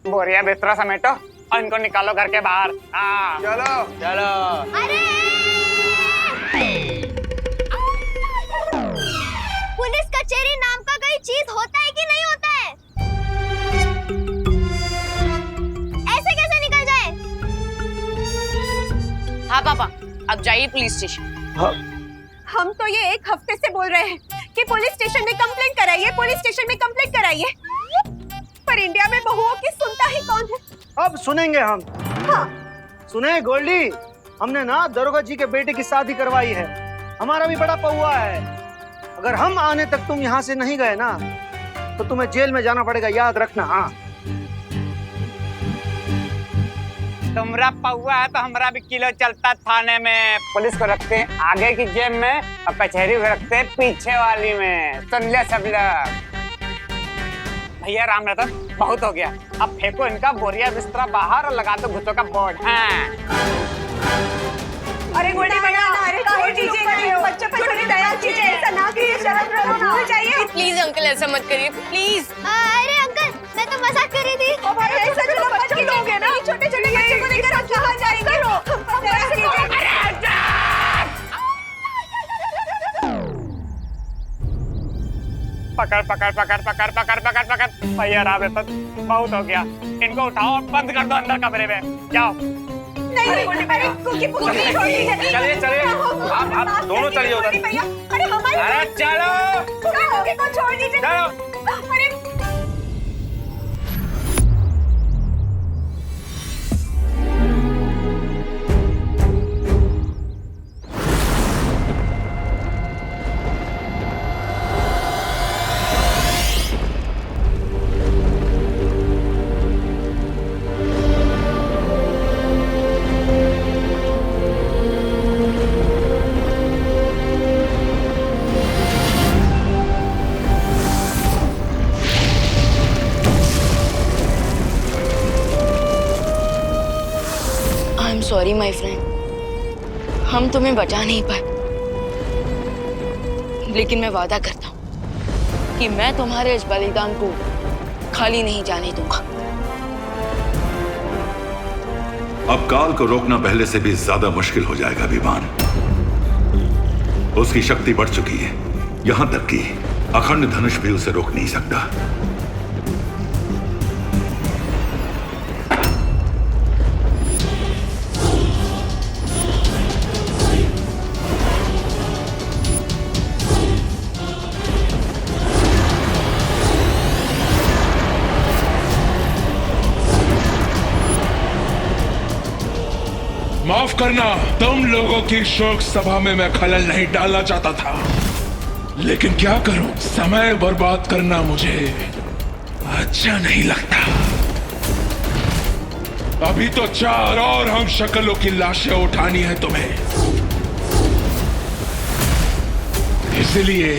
बोरिया बिस्तरा समेटो और इनको निकालो घर के बाहर। हाँ चलो चलो। अरे पुलिस कचहरी नाम का कोई चीज होता है कि नहीं होता है? ऐसे कैसे निकल जाए? हाँ पापा, अब जाइए पुलिस स्टेशन। हम तो ये एक हफ्ते से बोल रहे हैं कि पुलिस स्टेशन में कंप्लेंट कराइए, पुलिस स्टेशन में कंप्लेंट कराइए, पर इंडिया में बहुओं की सुनता ही कौन है? अब सुनेंगे हम। हाँ। सुने गोल्डी, हमने ना दरोगा जी के बेटे की शादी करवाई है। हमारा भी बड़ा पौआ है। अगर हम आने तक तुम यहाँ से नहीं गए ना तो तुम्हें जेल में जाना पड़ेगा, याद रखना। हाँ, तुमरा पौआ है तो हमारा भी किलो चलता थाने में। पुलिस को रखते हैं आगे की जेब में और कचहरी को रखते हैं पीछे वाली में। सुन ले सब लोग। भैया राम रतन, बहुत हो गया, अब फेंको इनका बोरिया बिस्तरा बाहर और लगा दो घुसों का बोर्ड। हाँ। अरे गोल्डी भैया, अरे छोड़ दीजिए, बच्चों पर थोड़ी दया कीजिए, ऐसा ना कीजिए, शरद भूल जाइए। प्लीज अंकल ऐसा मत करिए प्लीज। अरे अंकल, मैं तो मजाक कर रही थी। भाई ऐसा तो बच्चे लोग हैं ना, छोटे छोटे बच्चों को लेकर हम कहाँ जाएंगे? पकड़ पकड़ पकड़ पकड़ पकड़ पकड़ पकड़। भैया राम रतन, बहुत हो गया, इनको उठाओ और बंद कर दो अंदर कमरे में। जाओ। नहीं, अरे कुकी छोड़ दीजिए। चलिए चलिए, आप दोनों चलिए उधर। अरे हमारी अरे चलो को छोड़ दीजिए। चलो। अरे सॉरी माय फ्रेंड, हम तुम्हें बचा नहीं पाए, लेकिन मैं वादा करता हूँ कि मैं तुम्हारे इस बलिदान को खाली नहीं जाने दूंगा। अब काल को रोकना पहले से भी ज्यादा मुश्किल हो जाएगा विमान। उसकी शक्ति बढ़ चुकी है, यहां तक कि अखंड धनुष भी उसे रोक नहीं सकता। माफ करना, तुम लोगों की शोक सभा में मैं खलल नहीं डालना चाहता था, लेकिन क्या करूं, समय बर्बाद करना मुझे अच्छा नहीं लगता। अभी तो 4 और हम शक्लों की लाशें उठानी है तुम्हें, इसलिए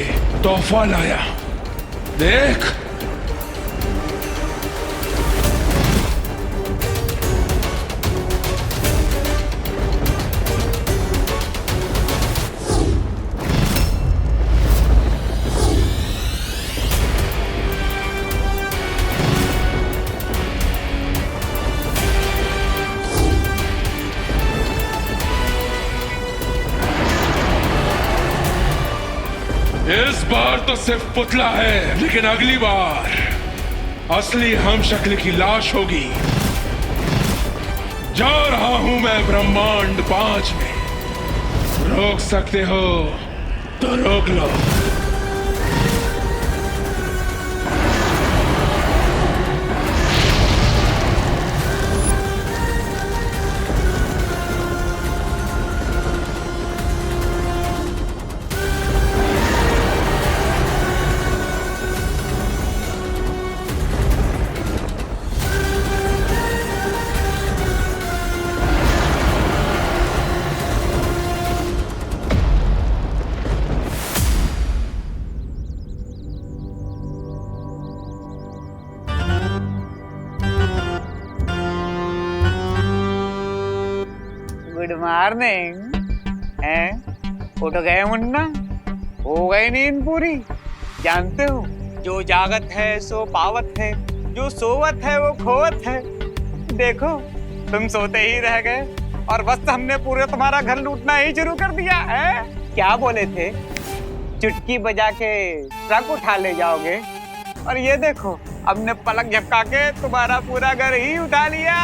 तोहफा लाया, देख। इस बार तो सिर्फ पुतला है, लेकिन अगली बार असली हम शक्ल की लाश होगी। जा रहा हूं मैं ब्रह्मांड 5 में, रोक सकते हो तो रोक लो। Good morning. उठ गए मुन्ना? हो गई नींद पूरी? जानते हो, जो जागत है सो पावत है। जो सोवत है वो खोवत है। देखो तुम सोते ही रह गए और बस हमने पूरे तुम्हारा घर लूटना ही शुरू कर दिया है। क्या बोले थे, चुटकी बजा के ट्रक उठा ले जाओगे, और ये देखो हमने पलक झपका के तुम्हारा पूरा घर ही उठा लिया।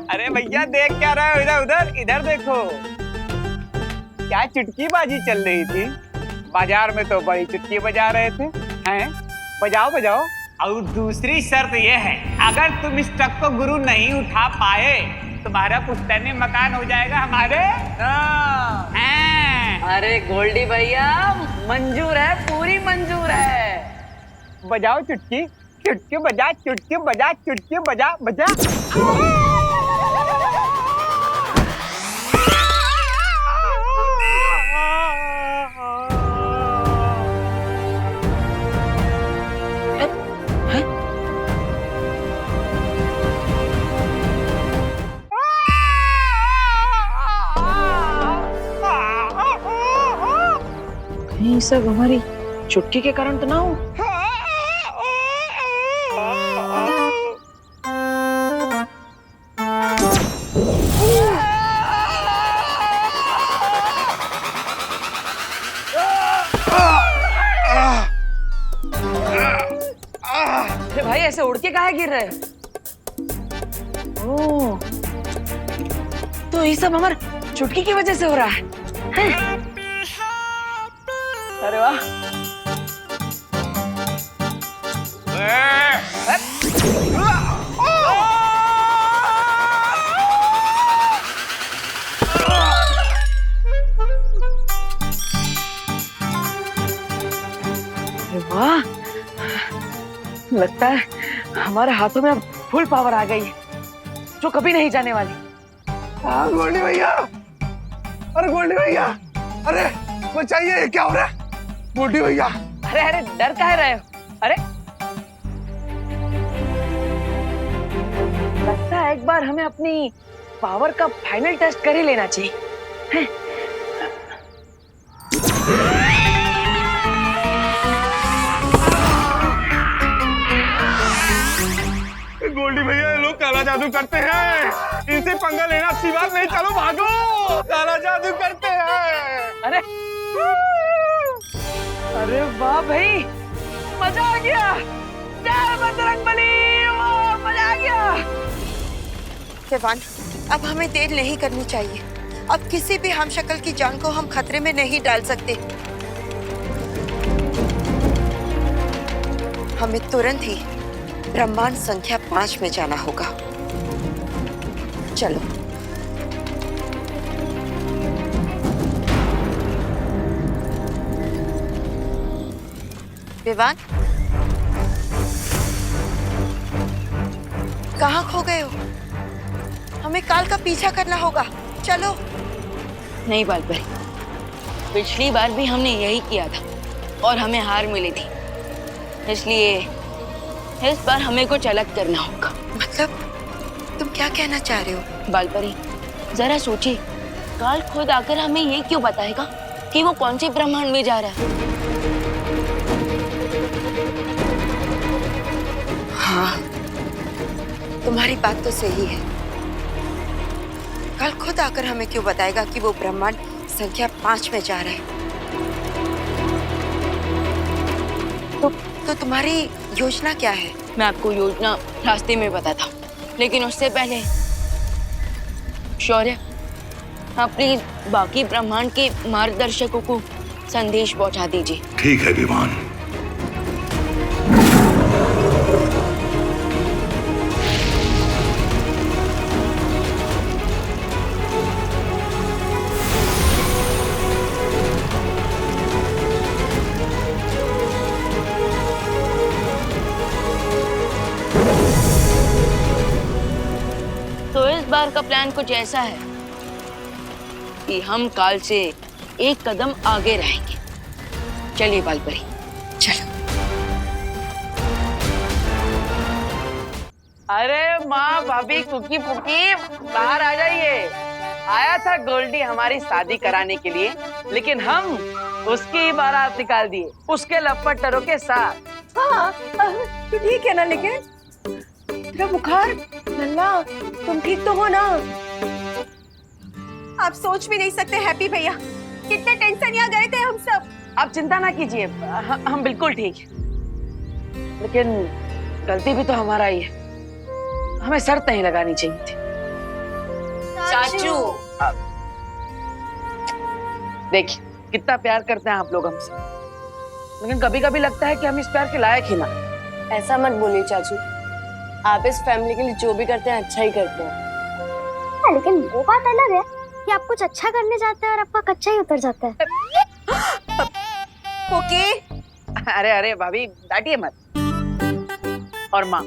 अरे भैया देख क्या रहे हो, इधर उधर इधर देखो। क्या चुटकीबाजी चल रही थी, बाजार में तो बड़ी चुटकी बजा रहे थे। हैं, बजाओ बजाओ। और दूसरी शर्त यह है, अगर तुम इस ट्रक को गुरु नहीं उठा पाए, तुम्हारा पुश्तैनी मकान हो जाएगा हमारे। अरे गोल्डी भैया मंजूर है, पूरी मंजूर है। बजाओ चुटकी, चुटकी बजा, चुटकी बजा, चुटकी बजा, बजा। ये सब हमारी चुटकी के कारण तो ना हो। अरे भाई ऐसे उड़ के काहे गिर रहे? ओह, तो ये सब हमारे चुटकी की वजह से हो रहा है। अरे वाह, वाह, लगता है हमारे हाथों में अब फुल पावर आ गई है, जो कभी नहीं जाने वाली। हाँ गोल्डी भैया, अरे गोल्डी भैया, अरे बचाइए, क्या हो रहा है गोल्डी भैया? अरे अरे डर काहे रहे हो? अरे लगता है एक बार हमें अपनी पावर का फाइनल टेस्ट कर ही लेना चाहिए। गोल्डी भैया ये लोग काला जादू करते हैं, इनसे पंगा लेना अच्छी बात नहीं। चलो भागो, काला जादू करते हैं। अरे अरे वाह भाई, मजा आ गया। जय बजरंगबली, वाह मजा आ गया। विवान, अब हमें देर नहीं करनी चाहिए। अब किसी भी हमशक्ल की जान को हम खतरे में नहीं डाल सकते। हमें तुरंत ही ब्रह्मांड संख्या 5 में जाना होगा। चलो। विवान, कहाँ खो गए हो? हमें काल का पीछा करना होगा। चलो। नहीं बालपरी, पिछली बार भी हमने यही किया था और हमें हार मिली थी, इसलिए इस बार हमें कुछ अलग करना होगा। मतलब तुम क्या कहना चाह रहे हो? बालपरी जरा सोचिए, काल खुद आकर हमें ये क्यों बताएगा कि वो कौन से ब्रह्मांड में जा रहा है? हाँ, तुम्हारी बात तो सही है। कल खुद आकर हमें क्यों बताएगा कि वो ब्रह्मांड संख्या 5 में जा रहा है? तो तुम्हारी योजना क्या है? मैं आपको योजना रास्ते में बताता हूँ, लेकिन उससे पहले शौर्य, आप प्लीज बाकी ब्रह्मांड के मार्गदर्शकों को संदेश पहुंचा दीजिए। ठीक है विमान। तो इस बार का प्लान कुछ ऐसा है कि हम काल से एक कदम आगे रहेंगे। चलिए बालपरी, चलो। अरे माँ, भाभी, कुकी पुकी, बाहर आ जाइए। आया था गोल्डी हमारी शादी कराने के लिए, लेकिन हम उसकी ही बारात निकाल दिए उसके लपटरों के साथ। हाँ तो ठीक है ना, लेकिन तेरा बुखार लल्ला, तुम ठीक तो हो ना? आप सोच भी नहीं सकते हैप्पी भैया, कितने टेंशन यहाँ गए थे हम सब। आप चिंता ना कीजिए, हम बिल्कुल ठीक हैं। लेकिन गलती भी तो हमारा ही है, हमें शर्त नहीं लगानी चाहिए थी। चाचू देखिए कितना प्यार करते हैं आप लोग हमसे, लेकिन कभी कभी लगता है कि हम इस प्यार के लायक ही ना। ऐसा मत बोलिए चाचू, आप इस फैमिली के लिए जो भी करते हैं अच्छा ही करते हैं। लेकिन वो बात अलग है कि आप कुछ अच्छा करने जाते हैं और आपका कच्चा ही उतर जाता है। ओके अरे अरे भाभी डांटिए मत। और माँ,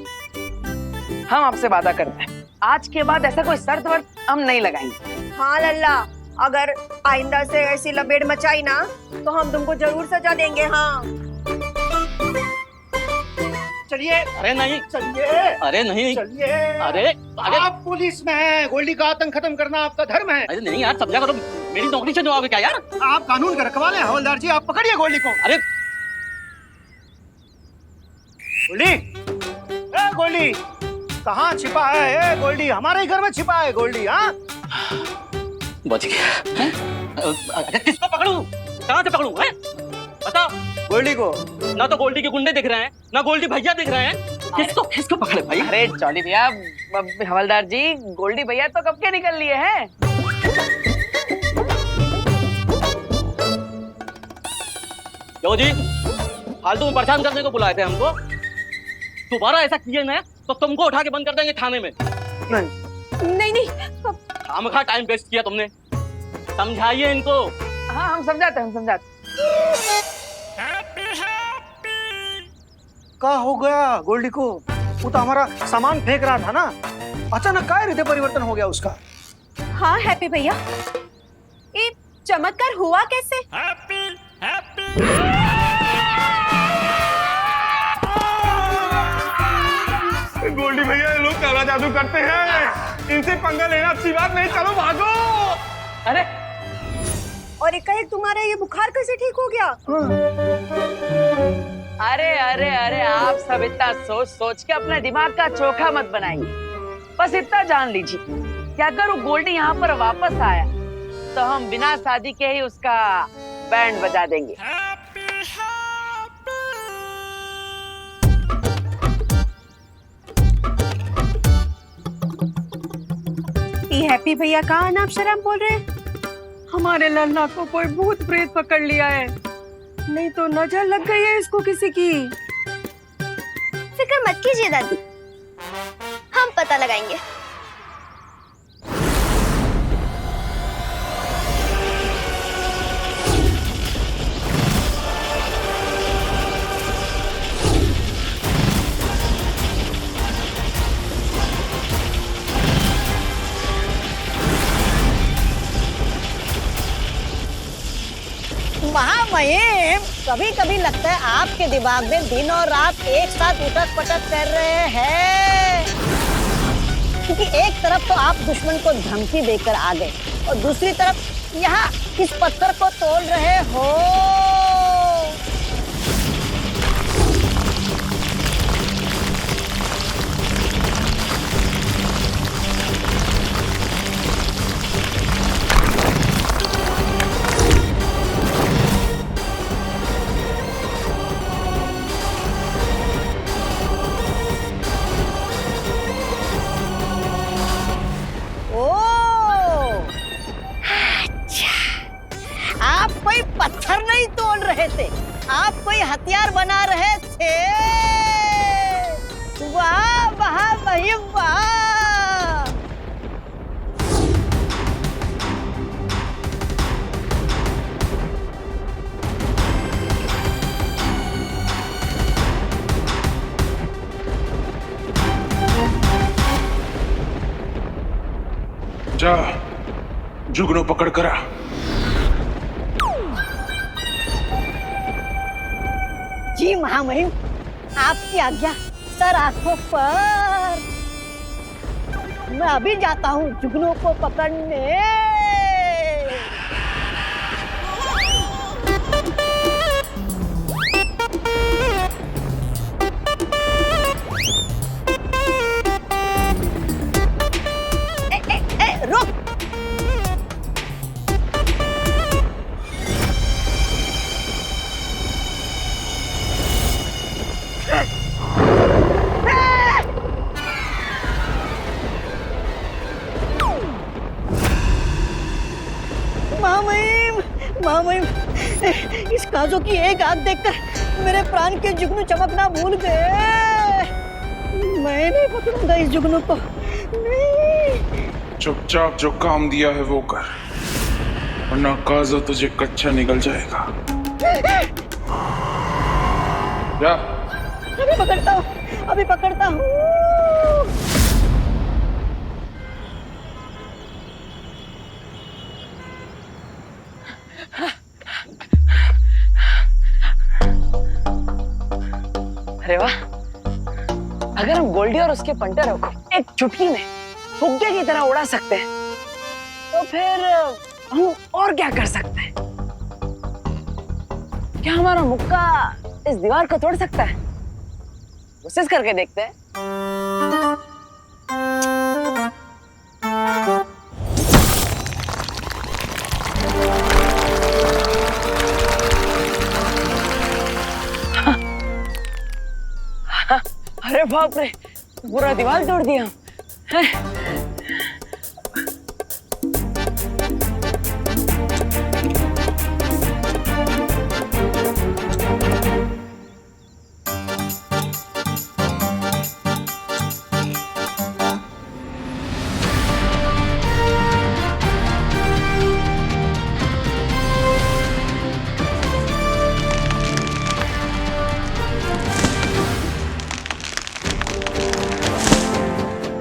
हम आपसे वादा करते हैं आज के बाद ऐसा कोई शर्त वर्त हम नहीं लगाएंगे। हाँ लल्ला, अगर आइंदा से ऐसी लपेट मचाई ना तो हम तुमको जरूर सजा देंगे। हाँ चलिए। अरे नहीं, चलिए। अरे नहीं, चलिए। अरे आप पुलिस में हैं, गोल्डी का आतंक खत्म करना आपका धर्म है। अरे नहीं यार, समझा करो, मेरी नौकरी से जवाब है क्या यार? आप कानून के रखवाले हैं हवलदार जी, आप पकड़िए गोल्डी को। अरे गोल्डी, ए गोल्डी, कहाँ छिपा है? ए गोल्डी, हमारे ही घर में छिपा है गोल्डी। हाँ बच गया। अरे किसको पकड़ूं? कहाँ से पकड़ूं? हैं? बता। गोल्डी को। ना तो गोल्डी के गुंडे दिख रहे हैं, ना गोल्डी भैया दिख रहे हैं। किसको किसको पकड़े भाई? अरे जॉली भैया, हवलदार जी, गोल्डी भैया तो कब के निकल लिए हैं। क्यों जी, फालतू में परेशान करने को बुलाए थे हमको? दोबारा ऐसा किए ना तो तुमको उठा के बंद कर देंगे थाने में। नहीं खामखा टाइम वेस्ट किया तुमने, समझाइए इनको। हाँ हम समझाते हैं, हम समझाते। क्या हो गया गोल्डी को? वो तो हमारा सामान फेंक रहा था ना, अचानक क्या हृदय परिवर्तन हो गया उसका? हाँ हैप्पी भैया, ये चमत्कार हुआ कैसे? गोल्डी भैया, ये लोग काला जादू करते हैं, इनसे पंगा लेना अच्छी बात नहीं। चलो भागो। अरे और एकाएक तुम्हारा ये बुखार कैसे ठीक हो गया? अरे अरे अरे, आप सब इतना सोच सोच के अपने दिमाग का चोखा मत बनाइए। बस इतना जान लीजिए कि अगर वो गोल्डी यहाँ पर वापस आया तो हम बिना शादी के ही उसका बैंड बजा देंगे। ये हैप्पी भैया कहाँ अनाप शराब बोल रहे हैं? हमारे लल्ला को कोई भूत प्रेत पकड़ लिया है, नहीं तो नजर लग गई है इसको किसी की। फिक्र मत कीजिए दादी, हम पता लगाएंगे। महामहिम, कभी कभी लगता है आपके दिमाग में दिन और रात एक साथ उठक पटक कर रहे हैं, क्योंकि एक तरफ तो आप दुश्मन को धमकी देकर आ गए और दूसरी तरफ यहाँ किस पत्थर को तोड़ रहे हो। आप कोई पत्थर नहीं तोड़ रहे थे, आप कोई हथियार बना रहे थे। वाह वाह महिम वाह। जा जुगनू पकड़ करा। जी महामहिम, आपकी आज्ञा। सर आंखों पर। मैं अभी जाता हूँ जुगनू को पकड़ने। ताजो की एक आग देखकर मेरे प्राण के जुगनू चमकना भूल गए। मैं नहीं पकड़ूंगा इस जुगनू को, नहीं। चुपचाप जो काम दिया है वो कर, वरना काजो तुझे कच्चा निकल जाएगा। जा। अभी पकड़ता हूँ। अरे वाह, अगर हम गोल्डी और उसके पंटरों को एक चुटकी में फुग्गे की तरह उड़ा सकते हैं, तो फिर हम और क्या कर सकते हैं? क्या हमारा मुक्का इस दीवार को तोड़ सकता है? कोशिश करके देखते हैं। अरे बाप रे, पूरा दीवार तोड़ दिया।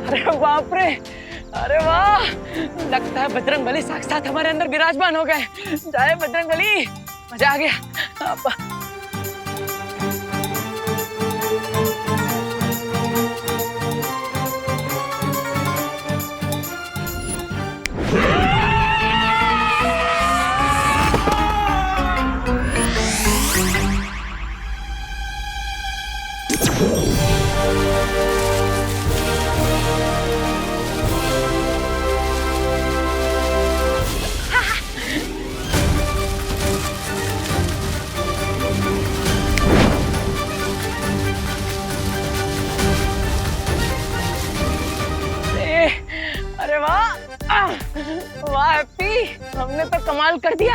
अरे बाप रे, अरे वाह, लगता है बजरंगबली साक्षात हमारे अंदर विराजमान हो गए। जय बजरंगबली, मजा आ गया। अरे वाह, वाह हैप्पी, हमने तो कमाल कर दिया।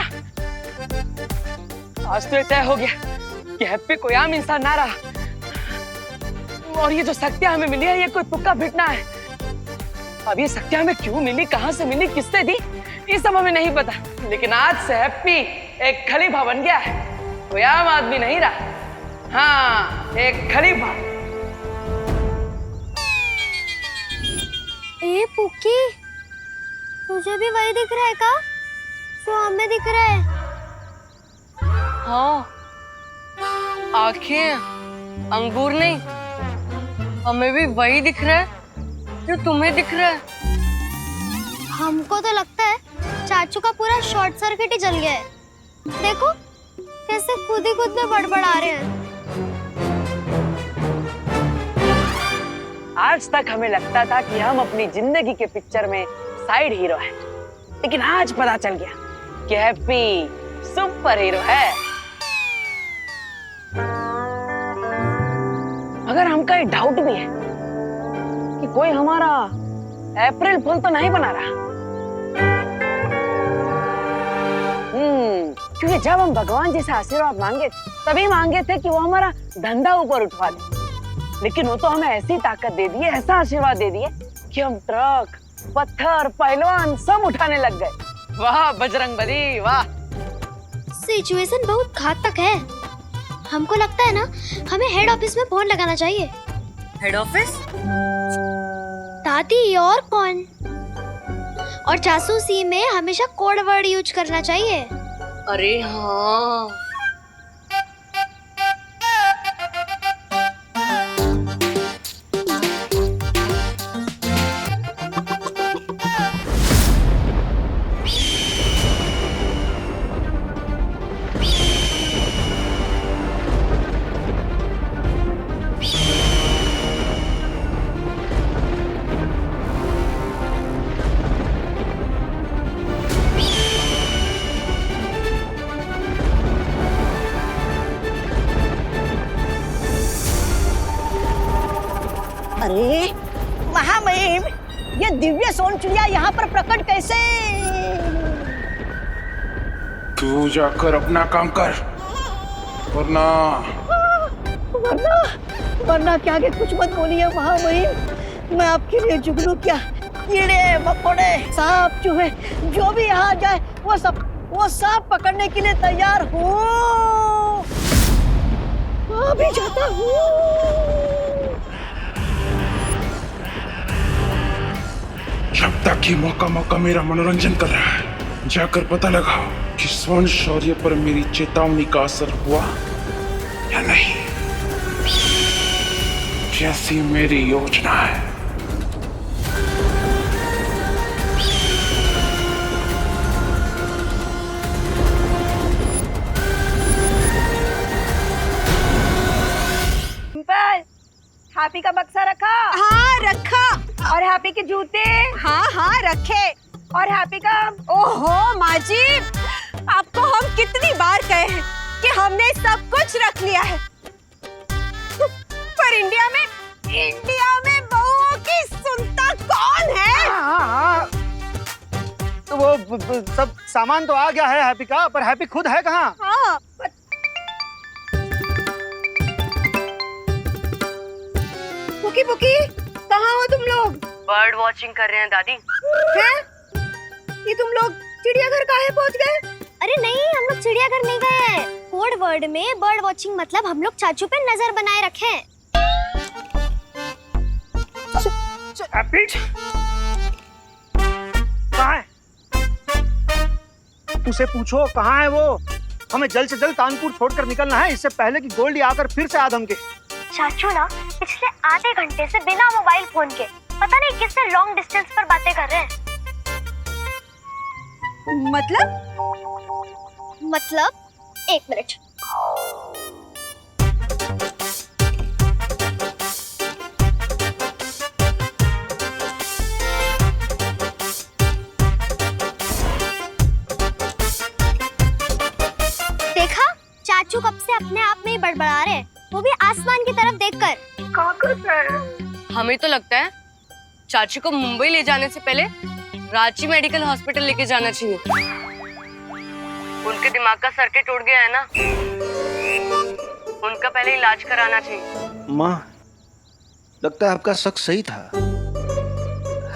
आज तो ये तय हो गया कि हैप्पी कोई आम इंसान ना रहा, और ये जो शक्तियां हमें मिली है ये कोई तुक्का फिटना है। अब ये शक्तियां हमें क्यों मिली, कहां से मिली, किससे दी, ये सब हमें नहीं पता, लेकिन आज से हैप्पी एक खलीफा बन गया है, कोई आम आदमी नहीं रहा। हाँ, एक खलीफा। ए पुक्की, तुझे भी वही दिख रहा है का जो हमें दिख रहा है? हाँ, आंखें अंगूर नहीं, हमें भी वही दिख रहा है जो तुम्हें दिख रहा है। हमको तो लगता है चाचू का पूरा शॉर्ट सर्किट ही जल गया है। देखो कैसे खुद ही खुद में बड़बड़ा रहे हैं। आज तक हमें लगता था कि हम अपनी जिंदगी के पिक्चर में साइड हीरो हैं, लेकिन आज पता चल गया कि हैप्पी सुपर हीरो है। मगर हमका एक डाउट भी है कि कोई हमारा अप्रैल फूल तो नहीं बना रहा। क्योंकि जब हम भगवान जी से आशीर्वाद मांगे तभी मांगे थे कि वो हमारा धंधा ऊपर उठवा दे, लेकिन वो तो हमें ऐसी ताकत दे दी है, ऐसा आशीर्वाद दे दिए कि हम ट्रक, पत्थर, पहलवान सब उठाने लग गए। वाह बजरंगबली वाह। सिचुएशन बहुत घातक है। हमको लगता है ना, हमें हेड ऑफिस में फोन लगाना चाहिए। Head office? दादी और कौन? और जासूसी में हमेशा कोड वर्ड यूज करना चाहिए। अरे हाँ, अरे महामहिम, ये दिव्य सोन चिड़िया यहाँ पर प्रकट कैसे? तू जाकर अपना काम कर, वरना वरना क्या के कुछ मत बोलिए महामहिम। मैं आपके लिए जुगनू क्या, कीड़े मकोड़े सांप चूहे जो भी यहाँ जाए वो सब पकड़ने के लिए तैयार हूँ। अभी जाता हूँ। जब तक ये मौका मेरा मनोरंजन कर रहा है, जाकर पता लगाओ कि स्वर्ण शौर्य पर मेरी चेतावनी का असर हुआ या नहीं। जैसी मेरी योजना है। हैप्पी का बक्सा रखा? हाँ रखा। और हैप्पी के जूते? हाँ रखे। और हैप्पी का, ओहो माँ जी, आपको हम कितनी बार कहे हैं कि हमने सब कुछ रख लिया है, पर इंडिया में बहुओं की सुनता कौन है? हाँ। तो वो सब सामान तो आ गया है हैप्पी का, पर हैप्पी खुद है कहाँ? हाँ पुकी कहाँ हो तुम लोग? बर्ड वॉचिंग कर रहे हैं दादी। हैं? ये तुम लोग चिड़ियाघर काहे पहुँच गए? अरे नहीं, हम लोग चिड़ियाघर नहीं गए। कोड वर्ड में बर्ड वॉचिंग मतलब हम लोग चाचू पे नजर बनाए रखे। हैप्पी कहाँ है? उसे पूछो कहाँ है वो। हमें जल्द से जल्द कानपुर छोड़कर निकलना है, इससे पहले कि गोल्डी आकर फिर से आदम के। चाचू ना पिछले आधे घंटे से बिना मोबाइल फोन के पता नहीं किससे लॉन्ग डिस्टेंस पर बातें कर रहे हैं। मतलब 1 मिनट। देखा, चाचू कब से अपने आप में ही बड़बड़ा रहे, वो भी आसमान की तरफ देखकर। हमें तो लगता है चाची को मुंबई ले जाने से पहले रांची मेडिकल हॉस्पिटल लेके जाना चाहिए। उनके दिमाग का सर्किट उड़ गया है ना, उनका पहले इलाज कराना चाहिए। माँ, लगता है आपका शक सही था।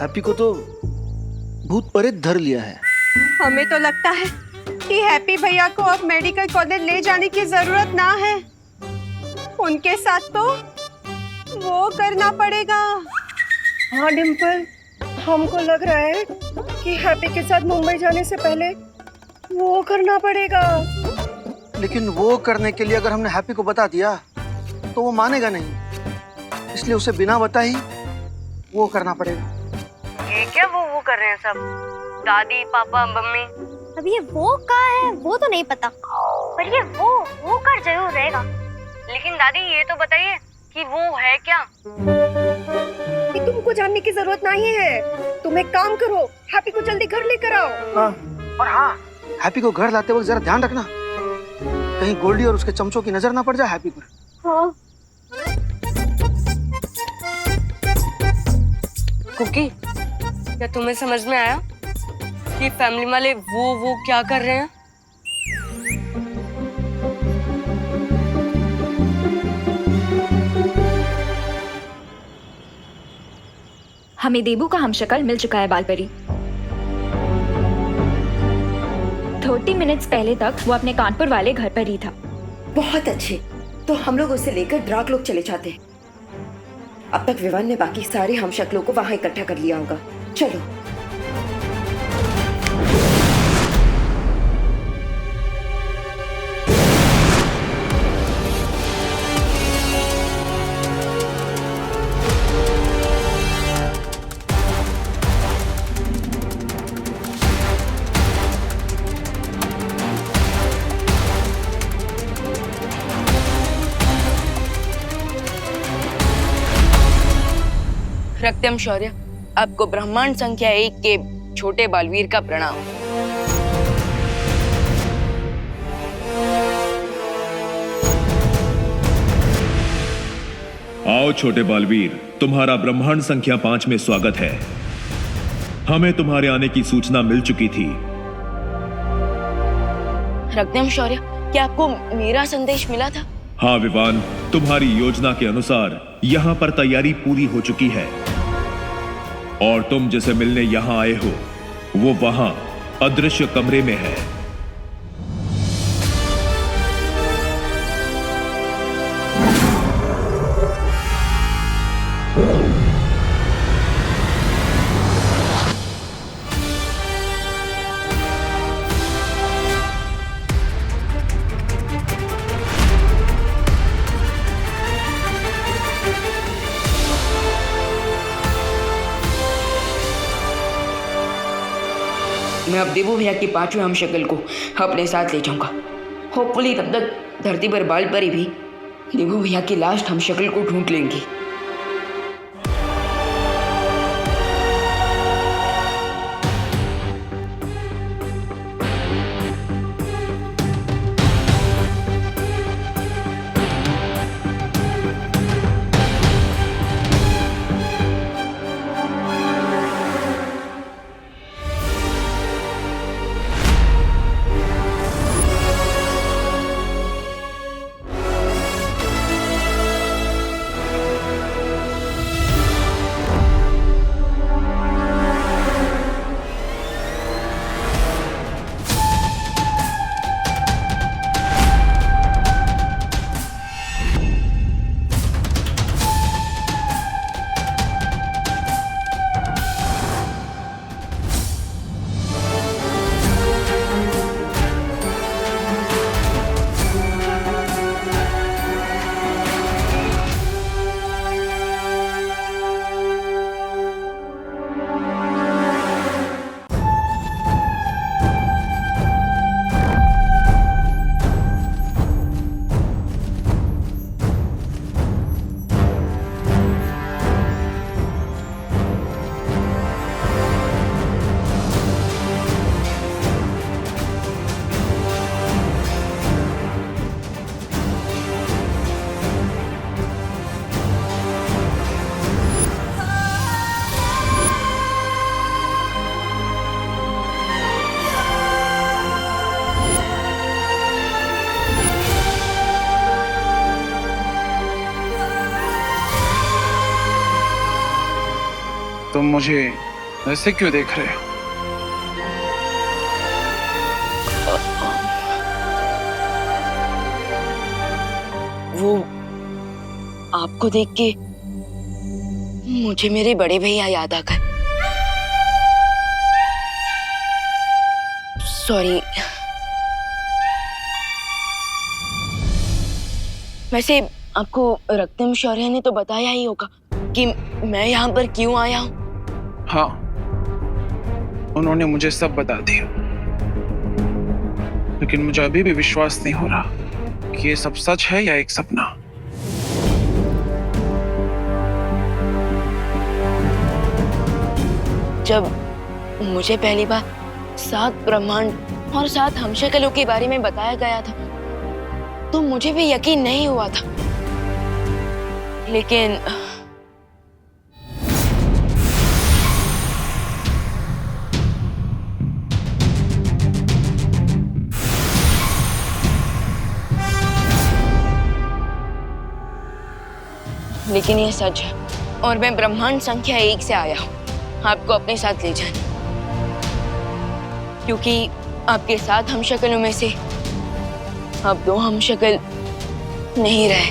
हैप्पी को तो भूत प्रेत धर लिया है। हमें तो लगता है कि हैप्पी भैया को अब मेडिकल कॉलेज ले जाने की जरूरत ना है, उनके साथ तो वो करना पड़ेगा। हाँ डिम्पल, हमको लग रहा है कि हैप्पी के साथ मुंबई जाने से पहले वो करना पड़ेगा। लेकिन वो करने के लिए अगर हमने हैप्पी को बता दिया तो वो मानेगा नहीं, इसलिए उसे बिना बताए वो करना पड़ेगा। ये क्या वो कर रहे हैं सब? दादी पापा मम्मी? अब ये वो कहाँ है वो तो नहीं पता, पर ये वो कर जरूर रहेगा। लेकिन दादी ये तो बताइए कि वो है क्या? कि तुमको जानने की जरूरत नहीं है, तुम एक काम करो, हैप्पी को जल्दी घर लेकर आओ। और हाँ, हैप्पी को घर लाते वक्त जरा ध्यान रखना, कहीं गोल्डी और उसके चमचों की नजर ना पड़ जाए हैप्पी पर। हाँ। कुकी, क्या तुम्हें समझ में आया कि फैमिली वाले वो क्या कर रहे हैं? हमें देबू का हमशक्ल मिल चुका है बालपरी। 30 मिनट्स पहले तक वो अपने कानपुर वाले घर पर ही था। बहुत अच्छे, तो हम लोग उसे लेकर ड्राक लोग चले जाते हैं। अब तक विवान ने बाकी सारे हमशक्लों को वहां इकट्ठा कर लिया होगा। चलो। रक्तम शौर्य, आपको ब्रह्मांड संख्या 1 के छोटे बालवीर का प्रणाम। आओ छोटे बालवीर, तुम्हारा ब्रह्मांड संख्या 5 में स्वागत है। हमें तुम्हारे आने की सूचना मिल चुकी थी। रक्तम शौर्य, क्या आपको मेरा संदेश मिला था? हाँ विवान, तुम्हारी योजना के अनुसार यहाँ पर तैयारी पूरी हो चुकी है और तुम जिसे मिलने यहाँ आए हो वो वहां अदृश्य कमरे में है। मैं अब देवू भैया की 5वें हम शक्ल को अपने साथ ले जाऊंगा। होपफुली तब तक धरती पर बाल परी भी देवू भैया की लास्ट हम शक्ल को ढूंढ लेंगी। तुम मुझे ऐसे क्यों देख रहे हो? वो आपको देख के मुझे मेरे बड़े भैया याद आ गए। सॉरी। वैसे आपको रक्तम शौर्य ने तो बताया ही होगा कि मैं यहाँ पर क्यों आया हूँ। हाँ, उन्होंने मुझे सब बता दिया, लेकिन मुझे अभी भी विश्वास नहीं हो रहा कि ये सब सच है या एक सपना। जब मुझे पहली बार 7 ब्रह्मांड और 7 हमशक्लों के बारे में बताया गया था तो मुझे भी यकीन नहीं हुआ था, लेकिन ये सच है और मैं ब्रह्मांड संख्या 1 से आया हूँ आपको अपने साथ ले जाने, क्योंकि आपके 7 हमशक्लों में से अब 2 हमशक्ल नहीं रहे।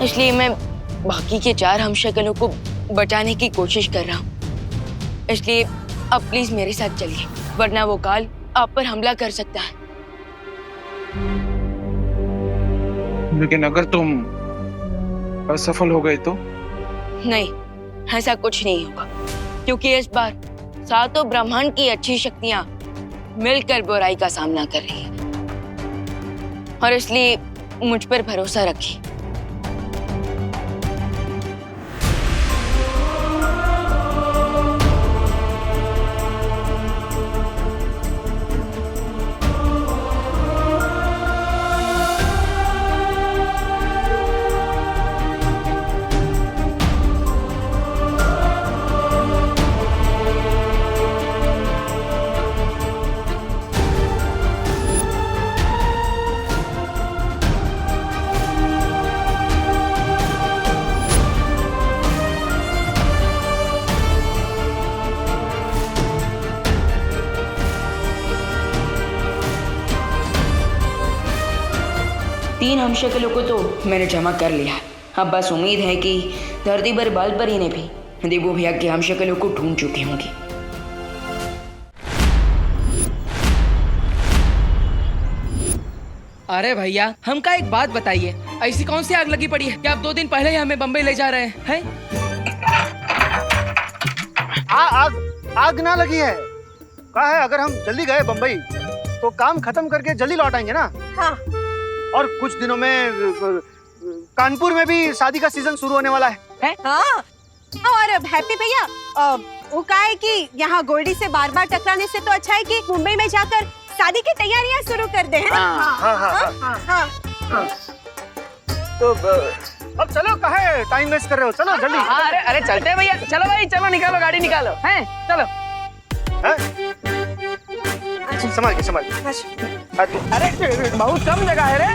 इसलिए मैं बाकी के 4 हमशक्लों को बचाने की कोशिश कर रहा हूँ। इसलिए अब प्लीज मेरे साथ चलिए, वरना वो काल आप पर हमला कर सकता है। लेकिन अगर तुम असफल हो गए तो? नहीं, ऐसा कुछ नहीं होगा, क्योंकि इस बार 7 ब्रह्मांड की अच्छी शक्तियां मिलकर बुराई का सामना कर रही है और इसलिए मुझ पर भरोसा रखिए। 3 हमशक्लों को तो मैंने जमा कर लिया। अब बस उम्मीद है कि धरती पर बाल परी ने भी देवू भैया के हमशक्लों को ढूंढ चुकी होंगी। अरे भैया, हमका एक बात बताइए, ऐसी कौन सी आग लगी पड़ी है कि आप 2 दिन पहले ही हमें बम्बई ले जा रहे हैं? आग ना लगी है। कहा है अगर हम जल्दी गए बम्बई तो काम खत्म करके जल्दी लौट आएंगे ना। हाँ। और कुछ दिनों में कानपुर में भी शादी का सीजन शुरू होने वाला है। हाँ। और हैप्पी भैया, वो कहा है कि यहाँ गोल्डी से बार बार टकराने से तो अच्छा है कि मुंबई में जाकर शादी की तैयारियां शुरू कर दे, है ना? हाँ। तो अब चलो, कहे टाइम वेस्ट कर रहे हो, चलो जल्दी। अरे चलते हैं भैया, चलो भाई, चलो निकालो गाड़ी निकालो, हैं? चलो। संभाल के। अरे बहुत कम जगह है रे।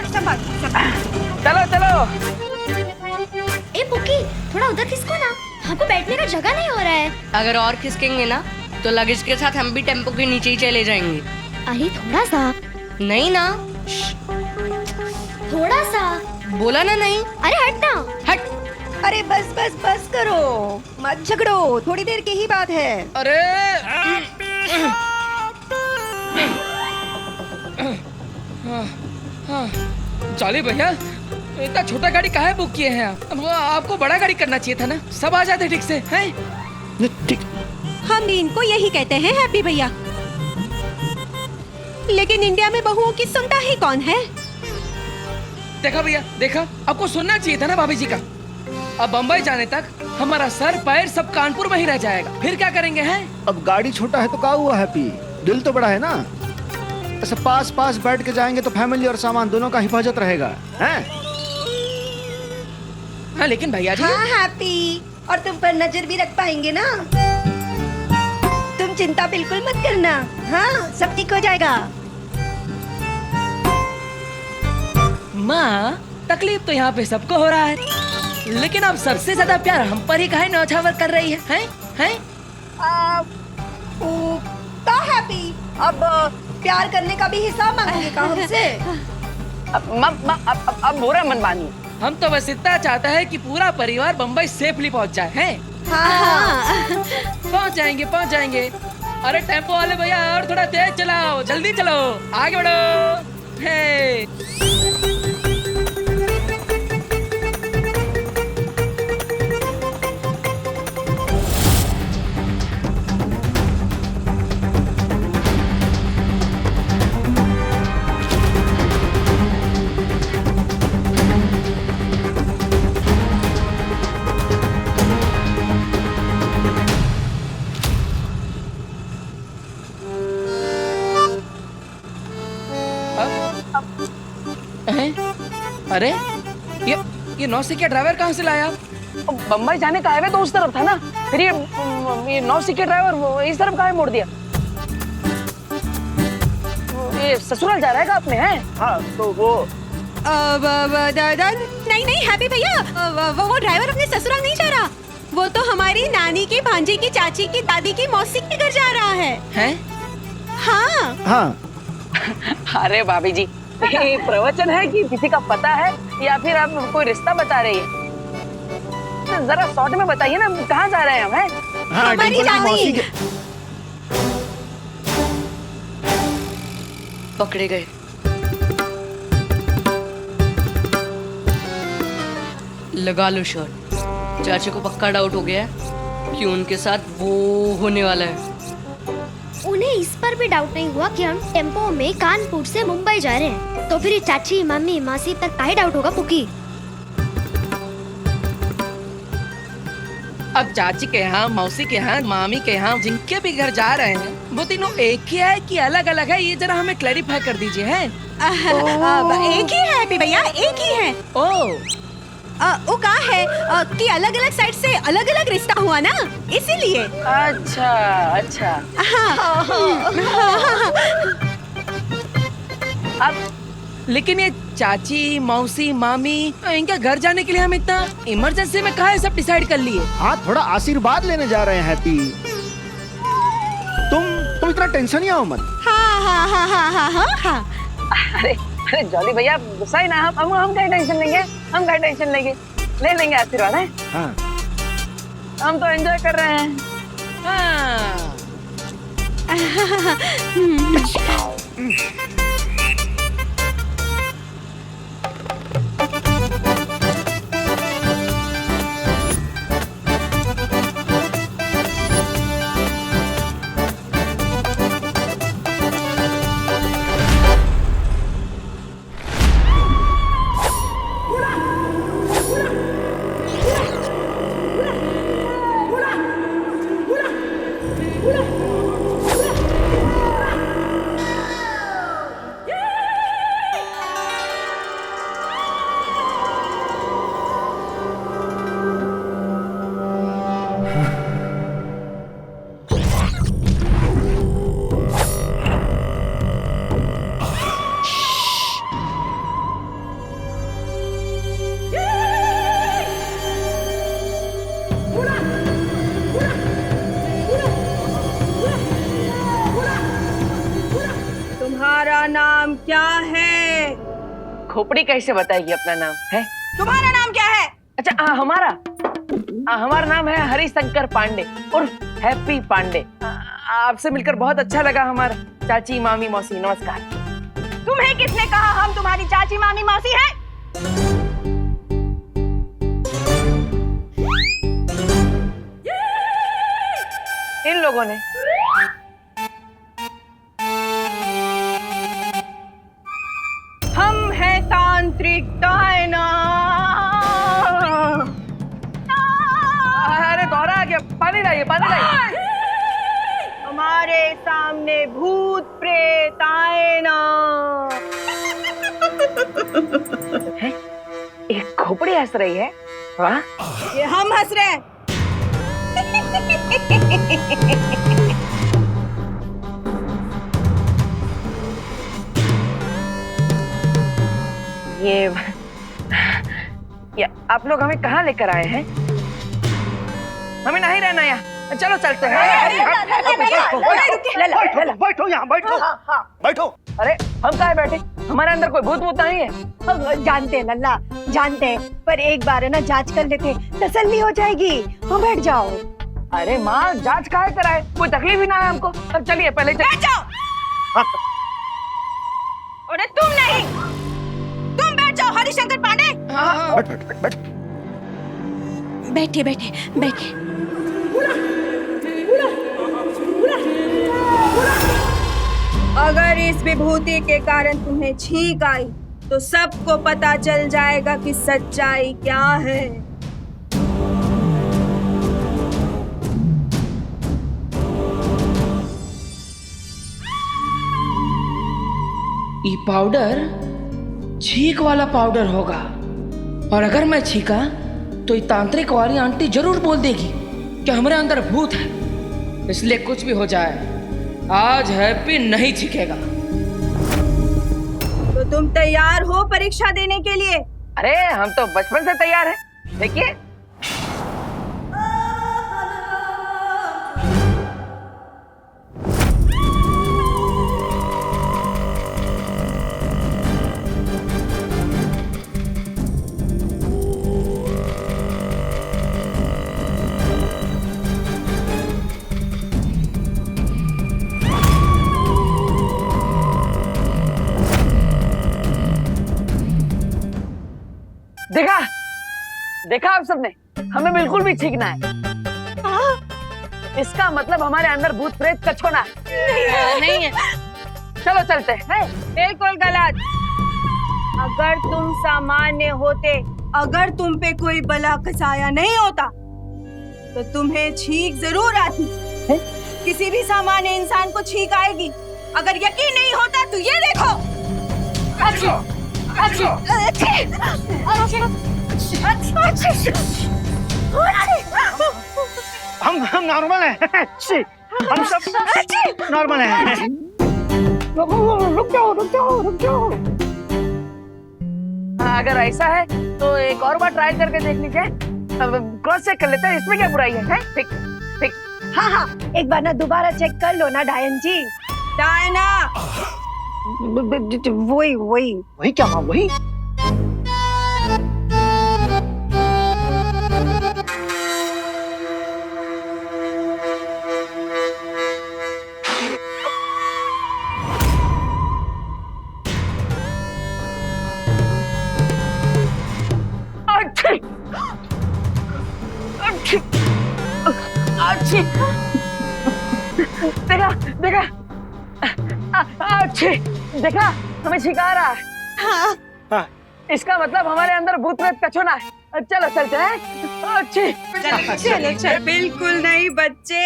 चलो चलो। ए पुकी, थोड़ा उधर खिसको ना, हमको बैठने का जगह नहीं हो रहा है। अगर और खिसकेंगे ना तो लगेज के साथ हम भी टेम्पो के नीचे ही चले जाएंगे। अरे थोड़ा सा। नहीं ना, थोड़ा सा बोला ना नहीं। अरे हट ना, हट। अरे बस करो, मत झगड़ो, थोड़ी देर की ही बात है। अरे चलिए भैया, इतना छोटा गाड़ी काहे बुक किए हैं आप? अब आपको बड़ा गाड़ी करना चाहिए था ना, सब आ जाते ठीक से, हैं? हम इनको यही कहते हैं हैप्पी भैया, लेकिन इंडिया में बहुओं की सुनता ही कौन है? देखा भैया, देखा, आपको सुनना चाहिए था ना भाभी जी का। अब बम्बई जाने तक हमारा सर पैर सब कानपुर में ही रह जाएगा, फिर क्या करेंगे, हैं? अब गाड़ी छोटा है तो क्या हुआ हैप्पी, दिल तो बड़ा है ना। ऐसे पास बैठ के जाएंगे तो फैमिली और सामान दोनों का हिफाजत रहेगा, हैं? हाँ लेकिन भैया जी। हाँ हैप्पी, और तुम पर नजर भी रख पाएंगे ना। तुम चिंता बिल्कुल मत करना, हाँ सब ठीक हो जाएगा। माँ, तकलीफ तो यहाँ पे सबको हो रहा है, लेकिन अब सबसे ज्यादा प्यार हम पर ही काहे न्यौछावर कर रही है, हैं? तो हैप्पी, अब प्यार करने का भी हिसाब मांगेंगे का हमसे? अब बुरा मन मानिए, हम तो बस इतना चाहता है कि पूरा परिवार बम्बई सेफली पहुंच जाए, हैं? हाँ। पहुंच जाएंगे। अरे टेम्पो वाले भैया, और थोड़ा तेज चलाओ, जल्दी चलो, आगे बढ़ो, हे। अरे ये नौसिखिया ड्राइवर कहाँ से लाया? बम्बई जाने का हाईवे तो उस तरफ था ना, फिर ये नौसिखिया ड्राइवर इस तरफ काहे मोड़ दिया? ये ससुराल जा रहा है आपने, हैं? हाँ तो वो नहीं हैप्पी भैया, वो ड्राइवर अपने ससुराल नहीं जा रहा, वो तो हमारी नानी की भांजी की चाची की दादी की मौसी के घर जा रहा है। हैं? हाँ। अरे भाभी जी, ये प्रवचन है कि किसी का पता है या फिर आप कोई रिश्ता बता रही है? जरा शॉर्ट में बताइए ना, कहाँ जा रहे हैं हम, हैं? हाँ, हमारी रानी। पकड़े गए। लगा लो शर्ट, चाची को पक्का डाउट हो गया है कि उनके साथ वो होने वाला है। उन्हें इस पर भी डाउट नहीं हुआ कि हम टेम्पो में कानपुर से मुंबई जा रहे हैं, तो फिर चाची मम्मी मासी तक काहे डाउट होगा पुकी? अब चाची के यहाँ, मौसी के यहाँ, मामी के यहाँ, जिनके भी घर जा रहे हैं, वो तीनों एक ही है कि अलग अलग है? ये जरा हमें क्लैरिफाई कर दीजिए, हैं? एक ही है भैया, एक ही है। वो कहा है कि अलग अलग साइड से अलग अलग रिश्ता हुआ ना, इसीलिए। अच्छा। अब लेकिन ये चाची, मौसी, मामी, इनके घर जाने के लिए हम इतना इमरजेंसी में कहाँ सब डिसाइड कर लिए? हाँ, थोड़ा आशीर्वाद लेने जा रहे हैं हैप्पी। तुम इतना टेंशन ही आओ मत। हाँ। अरे अरे जॉली भैया गुस्सा ही ना, हम क्या टेंशन लेंगे, हम क्या टेंशन लेंगे, ले लेंगे आशीर्वाद है। हाँ। हम तो एंजॉय कर रहे हैं। हाँ। तुम्हारा नाम क्या है? खोपड़ी कैसे बताएगी अपना नाम है? तुम्हारा नाम क्या है? अच्छा हमारा नाम है हरिशंकर पांडे और हैप्पी पांडे। आपसे मिलकर बहुत अच्छा लगा। हमारा चाची मामी मौसी नमस्कार। तुम्हें किसने कहा हम तुम्हारी चाची मामी मौसी हैं? इन लोगों ने। हम हैं तांत्रिक डायना। अरे दौरा आ गया, पानी लाइए, पानी लाइए। हमारे सामने भूत प्रेत आए ना। एक खोपड़ी हंस रही है। वाह, ये हम हंस रहे हैं। ये आप लोग हमें कहाँ लेकर आए हैं? हमें नहीं रहना यहाँ, चलो चलते हैं। बैठो यहाँ, बैठो बैठो। अरे हम कहाँ बैठे? हमारे अंदर कोई भूत वूत नहीं है। जानते हैं लल्ला, जानते हैं, पर एक बार है ना जांच कर लेते, तसल्ली हो जाएगी। हाँ बैठ जाओ। अरे माँ जांच काहे कराए, कोई तकलीफ ही ना है हमको। अब चलिए पहले बैठ जाओ। अरे तुम नहीं, तुम बैठ जाओ हरिशंकर पांडे। बैठे बैठे बैठे। अगर इस विभूति के कारण तुम्हें छींक आई तो सबको पता चल जाएगा कि सच्चाई क्या है। ये पाउडर छींक वाला पाउडर होगा, और अगर मैं छींका तो ये तांत्रिक वाली आंटी जरूर बोल देगी कि हमारे अंदर भूत है। इसलिए कुछ भी हो जाए आज हैप्पी नहीं छींकेगा। तो तुम तैयार हो परीक्षा देने के लिए? अरे हम तो बचपन से तैयार हैं। देखिए देखा देखा आप सबने, हमें बिल्कुल भी छींकना है। इसका मतलब हमारे अंदर भूत प्रेत कछोना नहीं है। चलो चलते हैं। बिल्कुल गलत। अगर तुम सामान्य होते, अगर तुम पे कोई बला कसाया नहीं होता तो तुम्हें छींक जरूर आती। किसी भी सामान्य इंसान को छींक आएगी। अगर यकीन नहीं होता तो ये देखो। हम नॉर्मल हैं। हम सब नॉर्मल हैं। रुक जाओ। अगर ऐसा है तो एक और बार ट्राई करके देख लीजिए। क्रॉस चेक कर लेते हैं, इसमें क्या बुराई है? ठीक ठीक। हाँ एक बार ना दोबारा चेक कर लो ना डायन जी। डायना वही वही वही क्या माँ, वही? देखा देखा अच्छी देखा, हमें छिका रहा है। हाँ। इसका मतलब हमारे अंदर भूत प्रेत कछुना है। चलो चलते हैं। अच्छी चलो चलो। बिल्कुल नहीं बच्चे,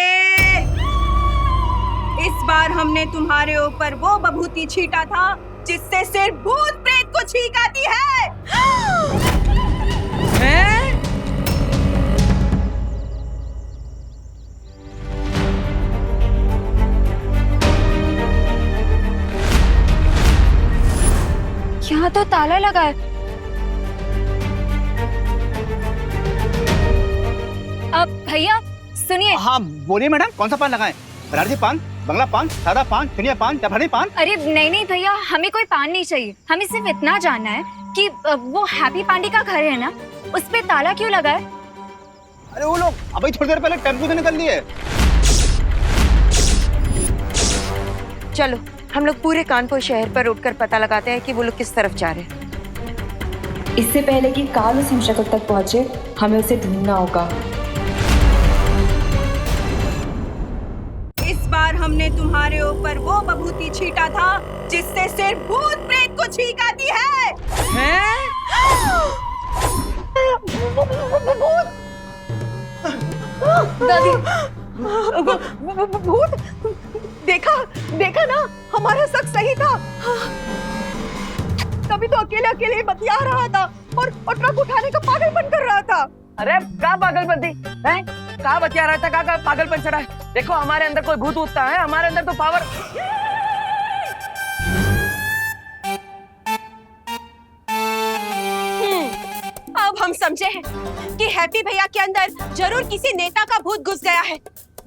इस बार हमने तुम्हारे ऊपर वो बभूति छीटा था जिससे सिर्फ भूत प्रेत को छींक आती है। हैं? यहाँ तो ताला लगा है। अब भैया सुनिए। हाँ बोलिए मैडम, कौन सा पान लगाएं? बनारसी पान, बंगला पान, सादा पान, चुनिया पान, जाफरानी पान? अरे नहीं नहीं भैया, हमें कोई पान नहीं चाहिए। हमें सिर्फ इतना जानना है कि वो हैप्पी पांडे का घर है ना, उस पे ताला क्यों लगा है? अरे वो लोग अभी थोड़ी देर पहले टेम्पो से निकल लिए। चलो हम लोग पूरे कानपुर शहर पर उठकर पता लगाते हैं कि वो लोग किस तरफ जा रहे हैं। इससे पहले कि काल उस हिमशक्ल तक पहुंचे, हमें उसे ढूंढना होगा। इस बार हमने तुम्हारे ऊपर वो बभूति छीटा था जिससे सिर्फ भूत प्रेत को छींक आती है। हैं? दादी भूत? देखा देखा ना, हमारा शक सही था। तभी तो अकेले अकेले ही बतिया रहा था और ट्रक उठाने का पागलपन कर रहा था। अरे क्या पागलपन थी? हैं? कहाँ बतिया रहा था? कहाँ पागलपन चढ़ा है? देखो हमारे अंदर कोई भूत उठता है, हमारे अंदर तो पावर। अब हम समझे हैं कि हैप्पी भैया के अंदर जरूर किसी नेता का भूत घुस गया है।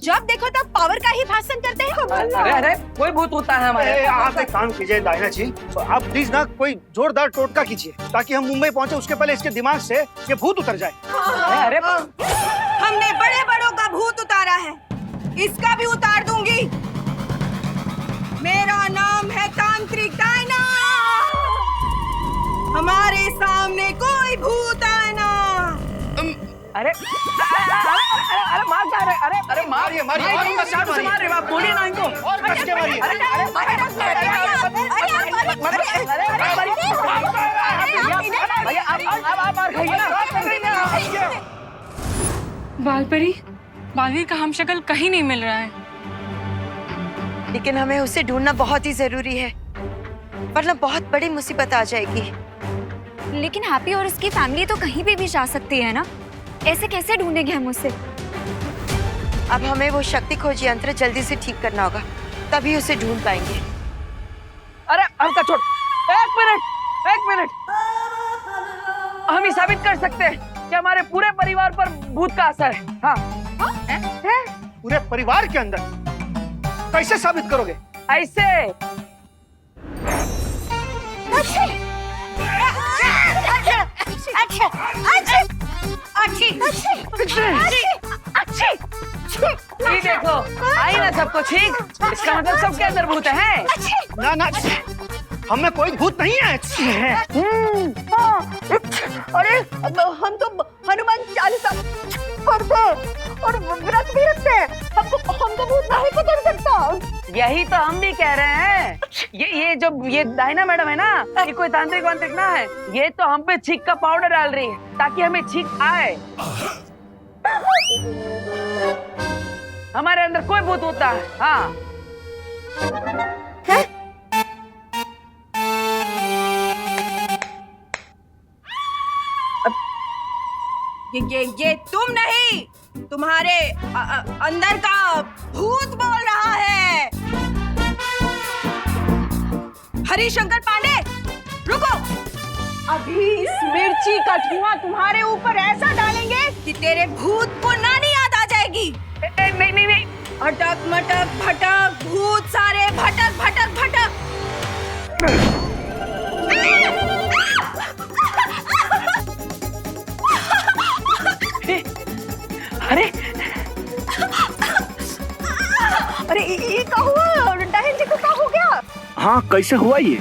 जब देखो तब पावर का ही भाषण करते हैं। अरे अरे कोई भूत होता है हमारे। आप एक काम कीजिए दाहिना जी, तो आप प्लीज ना कोई जोरदार टोटका कीजिए ताकि हम मुंबई पहुंचे उसके पहले इसके दिमाग से ये भूत उतर जाए। अरे हमने बड़े बड़ों का भूत उतारा है, इसका भी उतार दूंगी। मेरा नाम है तांत्रिक डायना। हमारे सामने कोई भूत आए ना। अरे अरे मार जा रहे। अरे अरे मारिए मारिए मार रहे। आप बोलिए ना इनको और कस के मारिए। भैया आप मार खाइए ना। बालपरी, बालवीर का हमशक्ल कहीं नहीं मिल रहा है। लेकिन हमें उसे ढूंढना बहुत ही जरूरी है, वरना बहुत बड़ी मुसीबत आ जाएगी। लेकिन हैप्पी और उसकी फैमिली तो कहीं भी जा सकती है ना, ऐसे कैसे ढूंढेंगे हम उसे? अब हमें वो शक्ति खोज यंत्र जल्दी से ठीक करना होगा, तभी उसे ढूंढ पाएंगे। अरे हल्का छोड़, एक मिनट। हम ही साबित कर सकते हैं कि हमारे पूरे परिवार पर भूत का असर है। हाँ है? पूरे परिवार के अंदर? कैसे साबित करोगे? ऐसे। ये देखो आई ना सबको ठीक। इसका मतलब सबके अंदर भूत है। ना ना, हमें कोई भूत नहीं है। अरे हम तो हनुमान चालीसा पढ़ते और व्रत भी रखते हैं। हमको भूत नहीं पकड़ सकता। यही तो हम भी कह रहे हैं। ये जो ये डायना मैडम है ना, ये कोई तांत्रिक वांत्रिक ना है। ये तो हम पे छींक का पाउडर डाल रही है ताकि हमें छींक आए। हमारे अंदर कोई भूत होता है। हाँ ये तुम नहीं, तुम्हारे अंदर का भूत बोल रहा है। हरिशंकर पांडे रुको, अभी इस मिर्ची का धुआं तुम्हारे ऊपर ऐसा डालेंगे कि तेरे भूत को नानी याद आ जाएगी। नहीं। अटक मटक भटक भूत सारे भटक भटक भटक। अरे अरे ये क्या हुआ? डायन जी को क्या हो गया? हाँ, कैसे हुआ ये?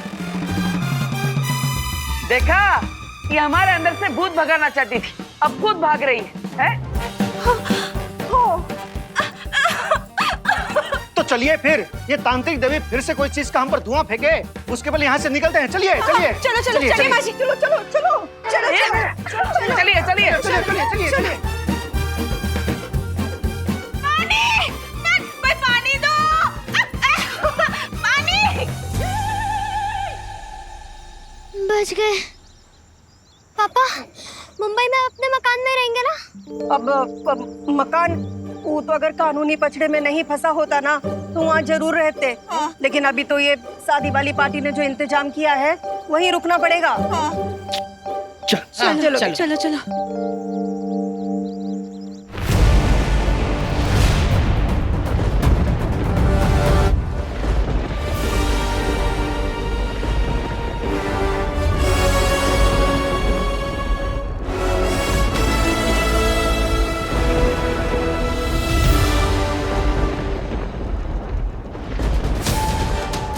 देखा, ये हमारे अंदर से भूत भगाना चाहती थी, अब खुद भाग रही है? तो चलिए फिर, ये तांत्रिक देवी फिर से कोई चीज का हम पर धुआं फेंके, उसके पहले यहाँ से निकलते हैं। चलिए चलिए चलो चलो चलिए मासी, चलो चलो चलो चलो चलिए चलिए चलिए चलिए। पानी दो, पानी। बच गए। पापा, मुंबई में अपने मकान में रहेंगे ना? अब मकान, वो तो अगर कानूनी पचड़े में नहीं फंसा होता ना तो वहाँ जरूर रहते। लेकिन अभी तो ये शादी वाली पार्टी ने जो इंतजाम किया है वहीं रुकना पड़ेगा। चलो चलो चलो चलो।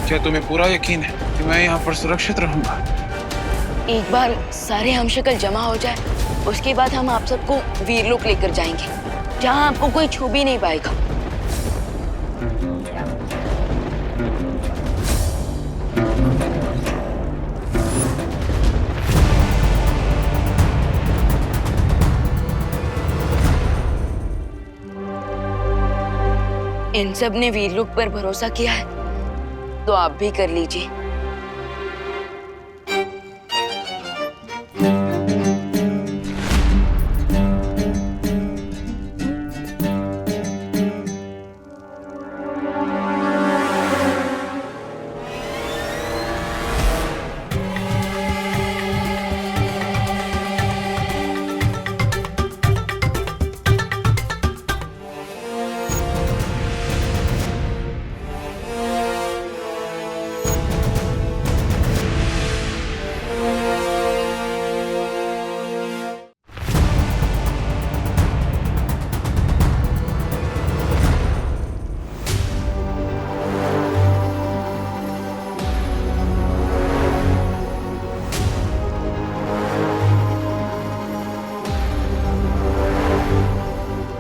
क्या तुम्हें पूरा यकीन है कि मैं यहाँ पर सुरक्षित रहूंगा? एक बार सारे हमशक्ल जमा हो जाए, उसके बाद हम आप सबको वीरलोक लेकर जाएंगे, जहाँ आपको कोई छू भी नहीं पाएगा। इन सब ने वीरलोक पर भरोसा किया है, तो आप भी कर लीजिए।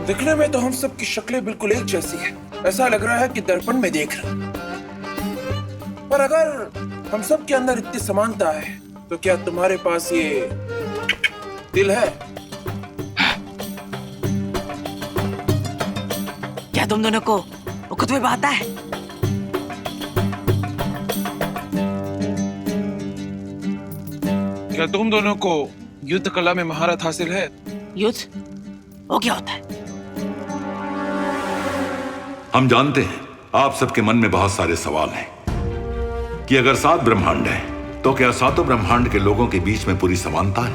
दिखने में तो हम सब की शक्लें बिल्कुल एक जैसी है, ऐसा लग रहा है कि दर्पण में देख रहे हैं। पर अगर हम सब के अंदर इतनी समानता है तो क्या तुम्हारे पास ये दिल है? क्या तुम दोनों को वो खुद में आता है? क्या तुम दोनों को युद्ध कला में महारत हासिल है? युद्ध? वो क्या होता है? हम जानते हैं आप सबके मन में बहुत सारे सवाल हैं कि अगर 7 ब्रह्मांड हैं, तो क्या 7 ब्रह्मांड के लोगों के बीच में पूरी समानता है?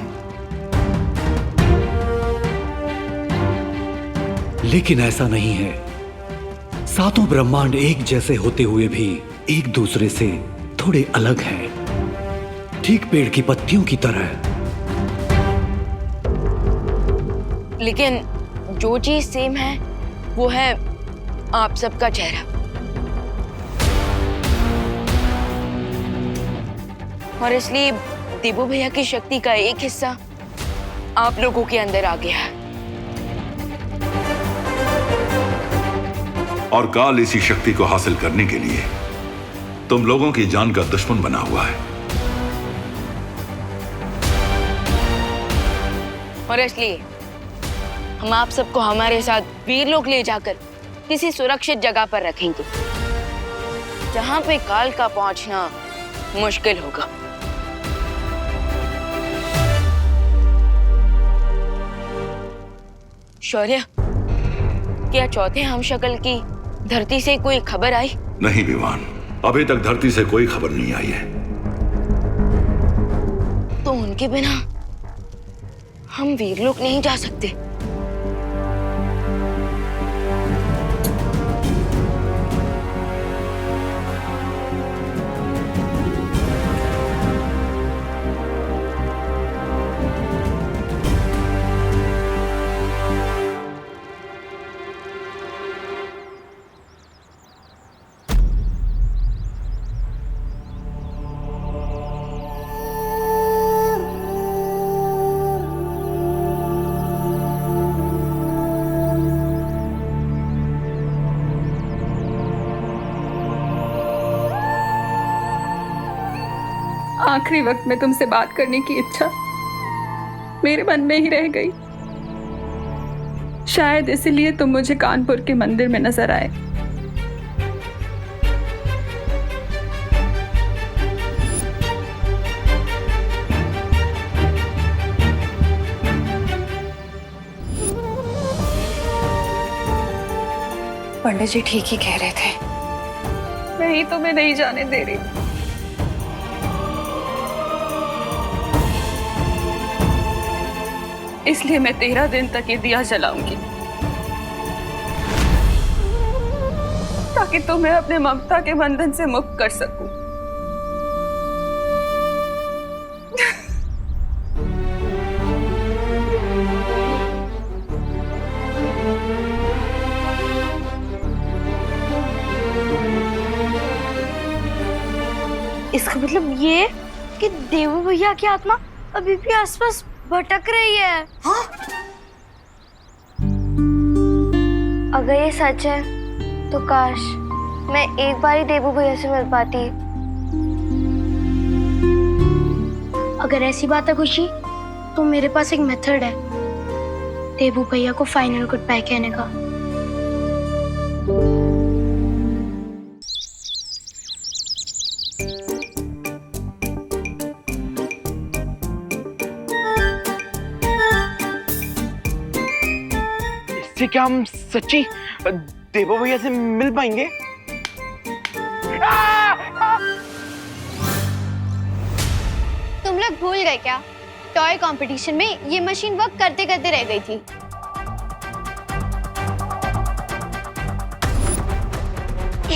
लेकिन ऐसा नहीं है। 7 ब्रह्मांड एक जैसे होते हुए भी एक दूसरे से थोड़े अलग हैं, ठीक पेड़ की पत्तियों की तरह। लेकिन जो चीज सेम है वो है आप सबका चेहरा। और इसलिए दिबू भैया की शक्ति का एक हिस्सा आप लोगों के अंदर आ गया है। और काल इसी शक्ति को हासिल करने के लिए तुम लोगों की जान का दुश्मन बना हुआ है। और इसलिए हम आप सबको हमारे साथ वीरलोक ले जाकर किसी सुरक्षित जगह पर रखेंगे, जहां पे काल का पहुंचना मुश्किल होगा। शौर्य, क्या चौथे हमशक्ल की धरती से कोई खबर आई? नहीं विवान, अभी तक धरती से कोई खबर नहीं आई है। तो उनके बिना हम वीरलोक नहीं जा सकते। आखिरी वक्त में तुमसे बात करने की इच्छा मेरे मन में ही रह गई। शायद इसीलिए तुम मुझे कानपुर के मंदिर में नजर आए। पंडित जी ठीक ही कह रहे थे, मैं ही तुम्हें नहीं जाने दे रही। इसलिए मैं 13 दिन तक ये दिया जलाऊंगी, ताकि तुम्हें अपने ममता के बंधन से मुक्त कर सकूं। इसका मतलब ये कि देवू भैया की आत्मा अभी भी आसपास भटक रही है। हाँ? अगर ये सच है तो काश मैं एक बार ही देवू भैया से मिल पाती। अगर ऐसी बात है खुशी, तो मेरे पास एक मेथड है देवू भैया को फाइनल गुड बाय कहने का। क्या हम सच्ची देवो भैया से मिल पाएंगे? तुम लोग भूल गए क्या? टॉय कंपटीशन में ये मशीन वर्क करते करते रह गई थी।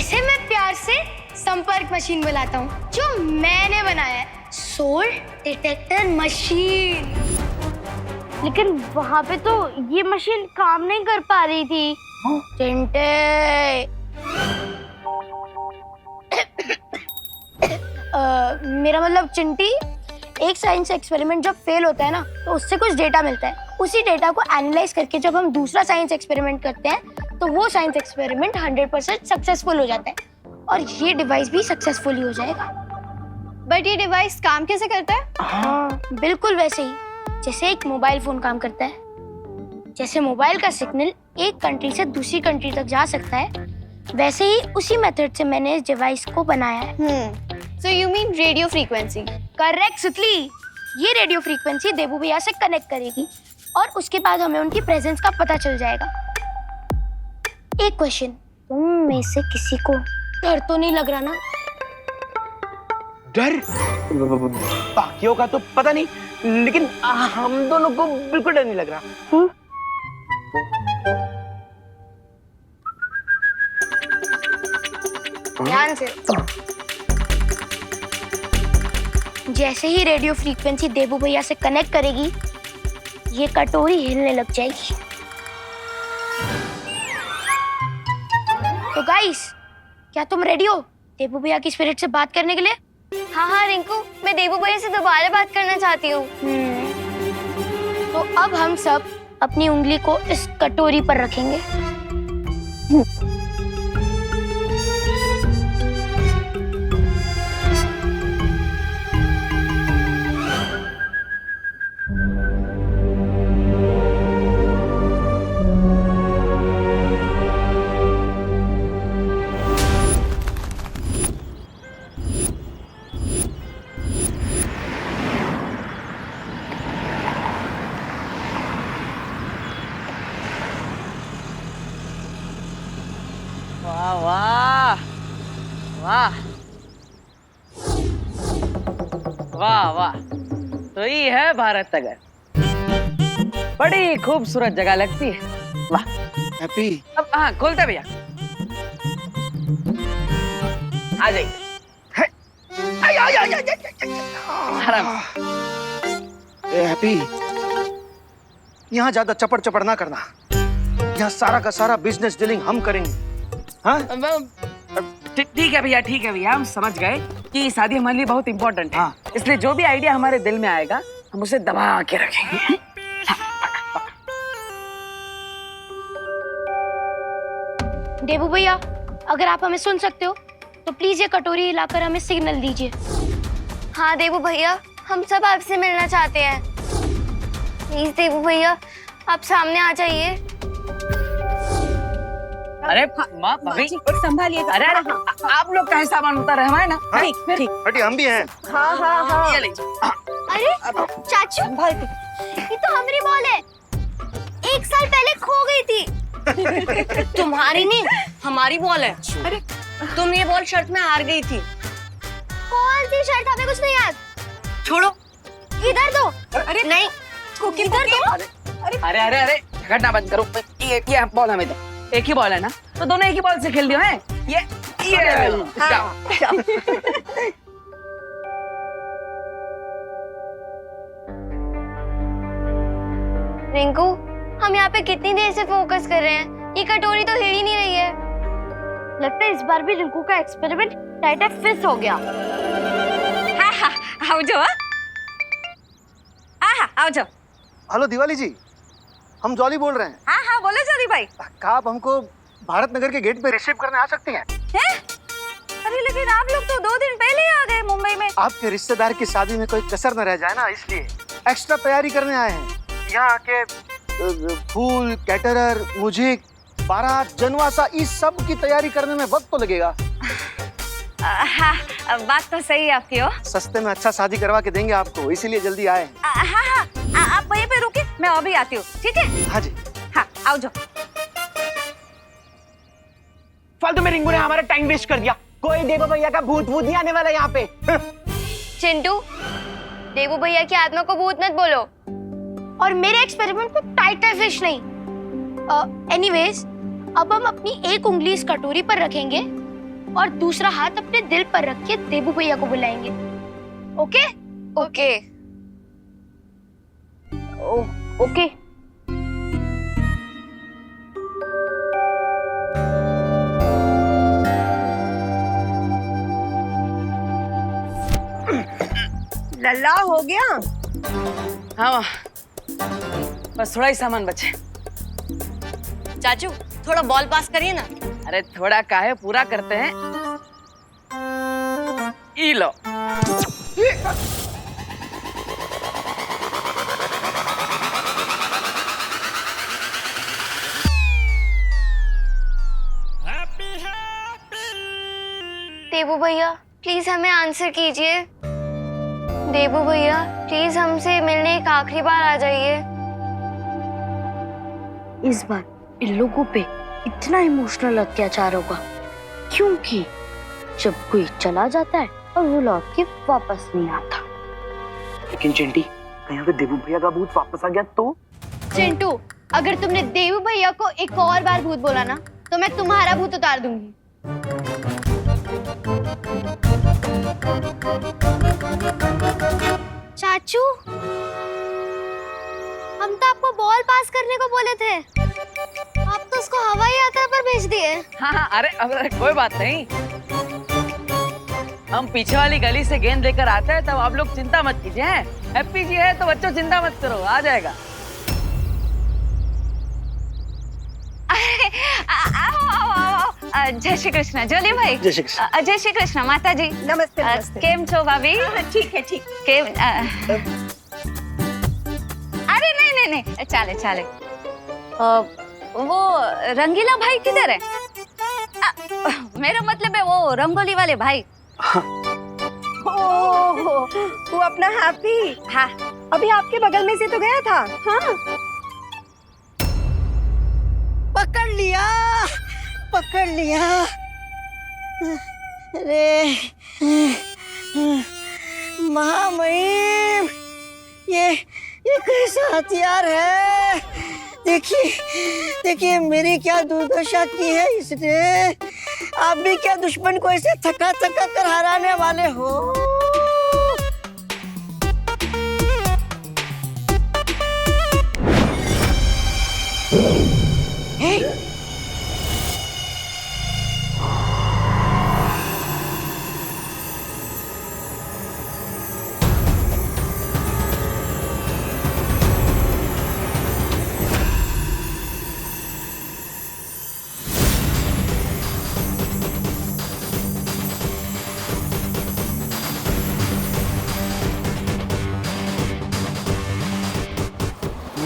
इसे मैं प्यार से संपर्क मशीन बुलाता हूँ, जो मैंने बनाया है, सोल डिटेक्टर मशीन। लेकिन वहां पे तो ये मशीन काम नहीं कर पा रही थी। चिंटे मेरा मतलब चिंटी, एक साइंस एक्सपेरिमेंट जब फेल होता है ना, तो उससे कुछ डेटा मिलता है। उसी डेटा को एनालाइज करके जब हम दूसरा साइंस एक्सपेरिमेंट करते हैं, तो वो साइंस एक्सपेरिमेंट 100% सक्सेसफुल हो जाता है और ये डिवाइस भी सक्सेसफुल ही हो जाएगा। बट ये डिवाइस काम कैसे करता है? हाँ, बिल्कुल वैसे ही जैसे एक मोबाइल फोन काम करता है। जैसे मोबाइल का सिग्नल एक कंट्री से दूसरी कंट्री तक जा सकता है, वैसे ही उसी मेथड से मैंने इस डिवाइस को बनाया है। So you mean radio frequency? Correct सुतली। ये रेडियो फ्रीक्वेंसी देवू भैया से कनेक्ट करेगी और उसके बाद हमें उनकी प्रेजेंस का पता चल जाएगा। एक क्वेश्चन, तुम में से किसी को डर तो नहीं लग रहा ना? डर? बाकियों का तो पता नहीं, लेकिन हम दोनों को बिल्कुल डर नहीं लग रहा। ध्यान से। जैसे ही रेडियो फ्रीक्वेंसी देवू भैया से कनेक्ट करेगी, ये कटोरी हिलने लग जाएगी। तो गाइस, क्या तुम रेडी हो देवू भैया की स्पिरिट से बात करने के लिए? हाँ हाँ रिंकू, मैं देवू भैया से दोबारा बात करना चाहती हूँ। तो अब हम सब अपनी उंगली को इस कटोरी पर रखेंगे। वाह वाह वाह वाह वाह, तो ये है भारत नगर। बड़ी खूबसूरत जगह लगती है। वाह हैप्पी। अब हाँ खोलते भैया, आ जाइए। आराम। हैप्पी, यहाँ ज्यादा चपड़ चपड़ ना करना। यहाँ सारा का सारा बिजनेस डीलिंग हम करेंगे। हाँ? ठीक है भैया, ठीक है भैया, हम समझ गए कि शादी हमारे लिए बहुत इंपॉर्टेंट है। इसलिए जो भी आइडिया हमारे दिल में आएगा, हम उसे दबा के रखेंगे। देवू भैया, अगर आप हमें सुन सकते हो तो प्लीज ये कटोरी हिलाकर हमें सिग्नल दीजिए। हाँ देवू भैया, हम सब आपसे मिलना चाहते हैं। प्लीज देवू भैया, आप सामने आ जाइए। अरे माँ भाभी संभालिए। अरे आप लोग कहीं सामान उतार रहे हैं ना? ठीक ठीक हटी, हम भी हैं। हाँ हाँ हाँ। ये लीजिए। अरे चाचू, ये तो हमारी बॉल है, 1 साल पहले खो गई थी। तुम्हारी नहीं, हमारी बॉल है। अरे तुम ये बॉल शर्ट में हार गई थी। कौन सी शर्ट? हमें कुछ नहीं याद। छोड़ो। इधर दो। अरे नहीं, इधर दो। अरे अरे अरे झगड़ना बंद करो। ये बॉल हमें दो। एक ही बॉल है ना, तो दोनों एक ही बॉल से खेल दियो हैं। ये जाओ। रिंकू, हम यहाँ पे कितनी देर से फोकस कर रहे हैं, ये कटोरी तो हिल ही नहीं रही है। लगता है इस बार भी रिंकू का एक्सपेरिमेंट टाइट फिक्स हो गया। हाँ हाँ, आओ जाओ। हाँ, आओ जाओ। हेलो दिवाली जी, हम जॉली बोल रहे हैं। हाँ हाँ, बोलो जल्दी भाई। क्या आप हमको भारत नगर के गेट पे रिसीव करने आ सकती हैं? अरे लेकिन आप लोग तो 2 दिन पहले ही आ गए मुंबई में। आपके रिश्तेदार की शादी में कोई कसर न रह जाए ना, इसलिए एक्स्ट्रा तैयारी करने आए हैं। यहाँ के फूल, कैटरर, म्यूजिक, बारात, जनवासा, इस सब की तैयारी करने में वक्त तो लगेगा। हाँ, बात तो सही है आपकी। हो सस्ते में अच्छा शादी करवा के देंगे आपको, इसीलिए जल्दी आए। हाँ हाँ, आप वहीं पे रुके, मैं अभी आती हूँ। ठीक है? हाँ जी। हाँ, आओ जाओ। फालतू में रिंकू ने हमारा टाइम वेस्ट कर दिया। कोई देवू भैया का भूत नहीं आने वाला यहाँ पे। चिंटू, देवू भैया की आत्मा को भूत मत बोलो, और मेरे एक्सपेरिमेंट को टाइट फिश नहीं। एनीवेज, अब हम अपनी एक उंगली इस कटोरी पर रखेंगे और दूसरा हाथ अपने दिल पर रख के देवू भैया को बुलाएंगे। ओके? ओके। ओके। लल्ला हो गया? हाँ, बस थोड़ा ही सामान बचे। चाचू, थोड़ा बॉल पास करिए ना। अरे थोड़ा काहे, पूरा करते हैं। ई लो। देवू भैया, प्लीज हमें आंसर कीजिए। देवू भैया, प्लीज हमसे मिलने एक आखिरी बार आ जाइए। इस बार इन लोगों पे इतना इमोशनल अत्याचार होगा, क्योंकि जब कोई चला जाता है और वो लौट के वापस नहीं आता। लेकिन चिंटी, कहीं अगर देवू भैया का भूत वापस आ गया तो? चिंटू, अगर तुमने देवू भैया को एक और बार भूत बोला ना, तो मैं तुम्हारा भूत उतार दूंगी। चाचू, हम तो आपको बॉल पास करने को बोले थे, आप तो उसको हवाई यात्रा पर भेज दिए। हाँ हाँ, अरे कोई बात नहीं। हम पीछे वाली गली से गेंद लेकर आते हैं, तब आप लोग चिंता मत कीजिए। हैप्पी जी है तो बच्चों चिंता मत करो, आ जाएगा। जय श्री कृष्ण जोली भाई। जय श्री कृष्ण। जय श्री कृष्ण माता जी। नमस्ते नमस्ते। केम छो भाभी? ठीक है ठीक। केम अरे नहीं नहीं नहीं, चाले चाले। वो रंगीला भाई किधर है? मेरा मतलब है वो रंगोली वाले भाई। ओह, वो अपना हैप्पी। हाँ, अभी आपके बगल में से तो गया था। हाँ, पकड़ लिया, पकड़ लिया। अरे महामहिम, ये कैसा हथियार है? देखिए देखिए मेरी क्या दुर्दशा की है इसने। आप भी क्या दुश्मन को ऐसे थका थका कर हराने वाले हो?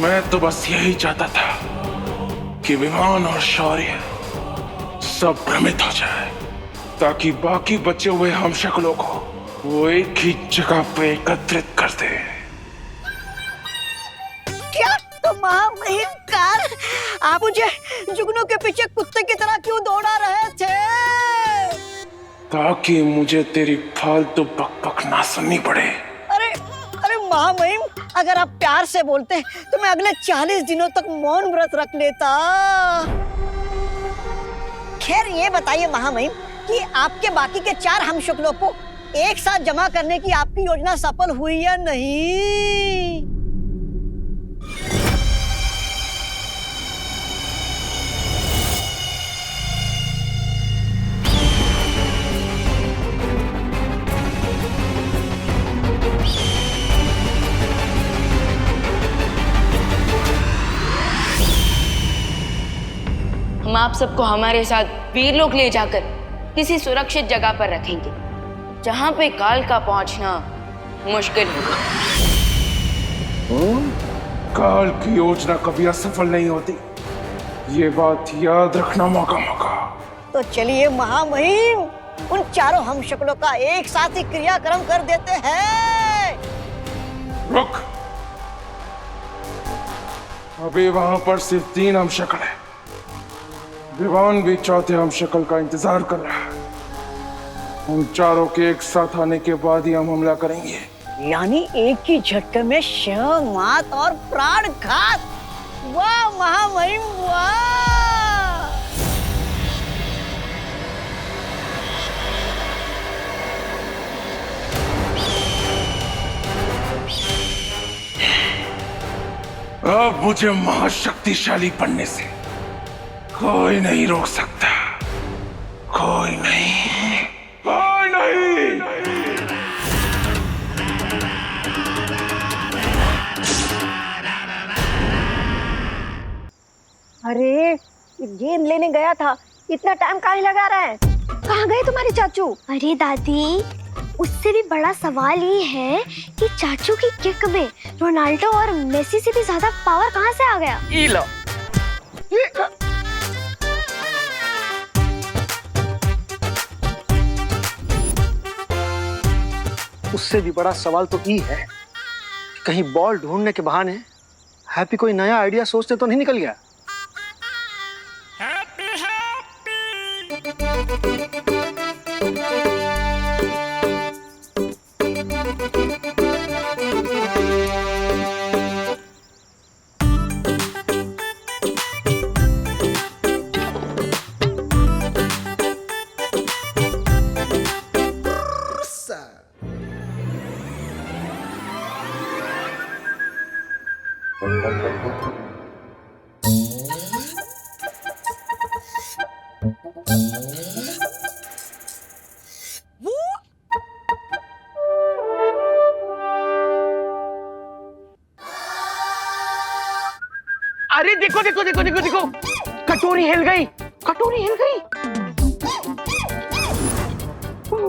मैं तो बस यही चाहता था कि विमान और शौर्य सब भ्रमित हो जाए, ताकि बाकी बचे हुए हमशक्लों को वो एक ही जगह पे एकत्रित कर दे। क्या तो महामहिमकार, आप मुझे जुगनू के पीछे कुत्ते की तरह क्यों दौड़ा रहे थे? ताकि मुझे तेरी फालतू बकबक ना सुननी पड़े। अरे अरे महामहिम, अगर आप प्यार से बोलते तो मैं अगले 40 दिनों तक मौन व्रत रख लेता। खैर ये बताइए महामहिम कि आपके बाकी के 4 हमशक्लों को एक साथ जमा करने की आपकी योजना सफल हुई या नहीं? हम आप सबको हमारे साथ वीरलोक ले जाकर किसी सुरक्षित जगह पर रखेंगे, जहां पे काल का पहुंचना मुश्किल होगा। काल की योजना कभी असफल नहीं होती, ये बात याद रखना। मौका तो चलिए महामहिम, उन 4 हमशक्लों का एक साथ ही क्रियाक्रम कर देते हैं। रुक, अभी वहां पर सिर्फ 3 हमशक्ल है। विमान भी चौथे हमशक्ल का इंतजार कर रहा है। उन चारों के एक साथ आने के बाद ही हम हमला करेंगे। यानी एक ही झटके में शिव, मात और प्राण घात। वाह महामहिम वाह! अब मुझे महाशक्तिशाली बनने से कोई नहीं रोक सकता। कोई नहीं, कोई नहीं। अरे गेंद लेने गया था, इतना टाइम काहे लगा रहा है? कहाँ गए तुम्हारे चाचू? अरे दादी, उससे भी बड़ा सवाल ये है कि चाचू की किक में रोनाल्डो और मेसी से भी ज्यादा पावर कहाँ से आ गया? ई लो। उससे भी बड़ा सवाल तो ये है कि कहीं बॉल ढूंढने के बहाने हैप्पी कोई नया आइडिया सोचते तो नहीं निकल गया। अरे देखो देखो देखो देखो देखो, कटोरी हिल गई, कटोरी हिल गई।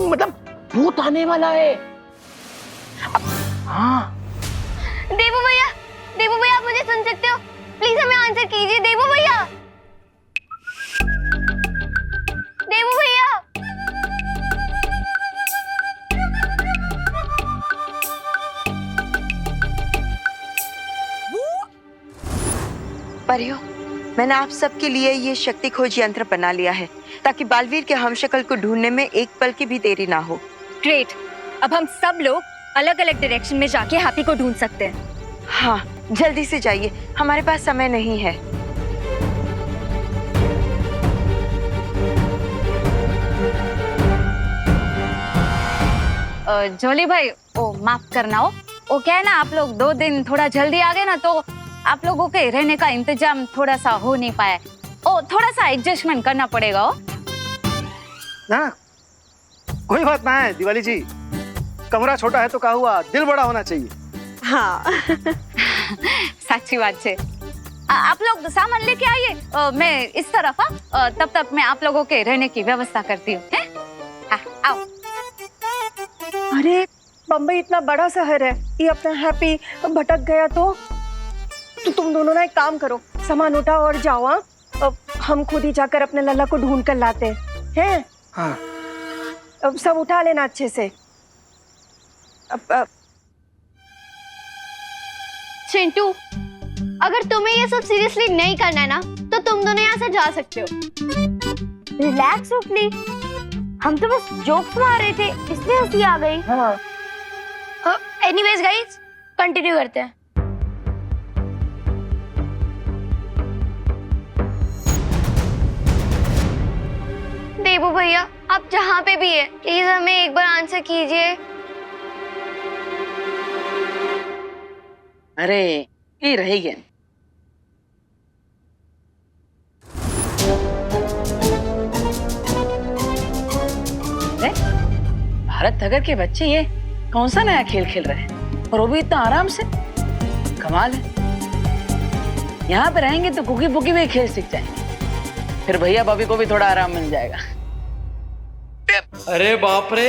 मतलब भूत आने वाला है। हाँ देवू भैया, देवू भैया, आप मुझे सुन सकते हो? प्लीज हमें आंसर कीजिए देवू भैया। देवू भैया, परियों, मैंने आप सबके लिए ये शक्ति खोज यंत्र बना लिया है ताकि बालवीर के हमशक्ल को ढूंढने में एक पल की भी देरी ना हो। ग्रेट, अब हम सब लोग अलग अलग डायरेक्शन में जाके हैप्पी को ढूंढ सकते हैं। हाँ, जल्दी से जाइए, हमारे पास समय नहीं है। जोली भाई, ओ माफ करना हो, वो क्या है ना, आप लोग 2 दिन थोड़ा जल्दी आ गए ना, तो आप लोगों के रहने का इंतजाम थोड़ा सा हो नहीं पाया। ओ थोड़ा सा एडजस्टमेंट करना पड़ेगा। हो ना, कोई बात ना है दिवाली जी, कमरा छोटा है तो क्या हुआ, दिल बड़ा होना चाहिए। हाँ सच्ची बात है। आप लोग सामान लेके आइए, मैं इस तरफ तब तक मैं आप लोगों के रहने की व्यवस्था करती हूँ। आओ। अरे बम्बई इतना बड़ा शहर है, ये अपना हैप्पी भटक गया तो? तो तुम दोनों ना एक काम करो, सामान उठाओ और जाओ। हाँ, अब हम खुद ही जाकर अपने लल्ला को ढूंढ कर लाते हैं। हाँ। अब सब उठा लेना अच्छे से। अब चिंटू, अगर तुम्हें ये सब सीरियसली नहीं करना है ना, तो तुम दोनों यहाँ से जा सकते हो। रिलैक्स ओपली, हम तो बस जोक्स मार रहे थे, इसलिए हंसी आ गई। हाँ। एनीवेज गाइस, कंटिन्यू करते हैं। देबू भैया, आप जहाँ पे भी है, प्लीज हमें एक बार आंसर कीजिए। अरे ये रही गया। भारत नगर के बच्चे ये कौन सा नया खेल खेल रहे हैं, और वो भी इतना आराम से। कमाल है। यहाँ पे रहेंगे तो कुकी पुकी में खेल सीख जाएंगे, फिर भैया भाभी को भी थोड़ा आराम मिल जाएगा। अरे बाप रे,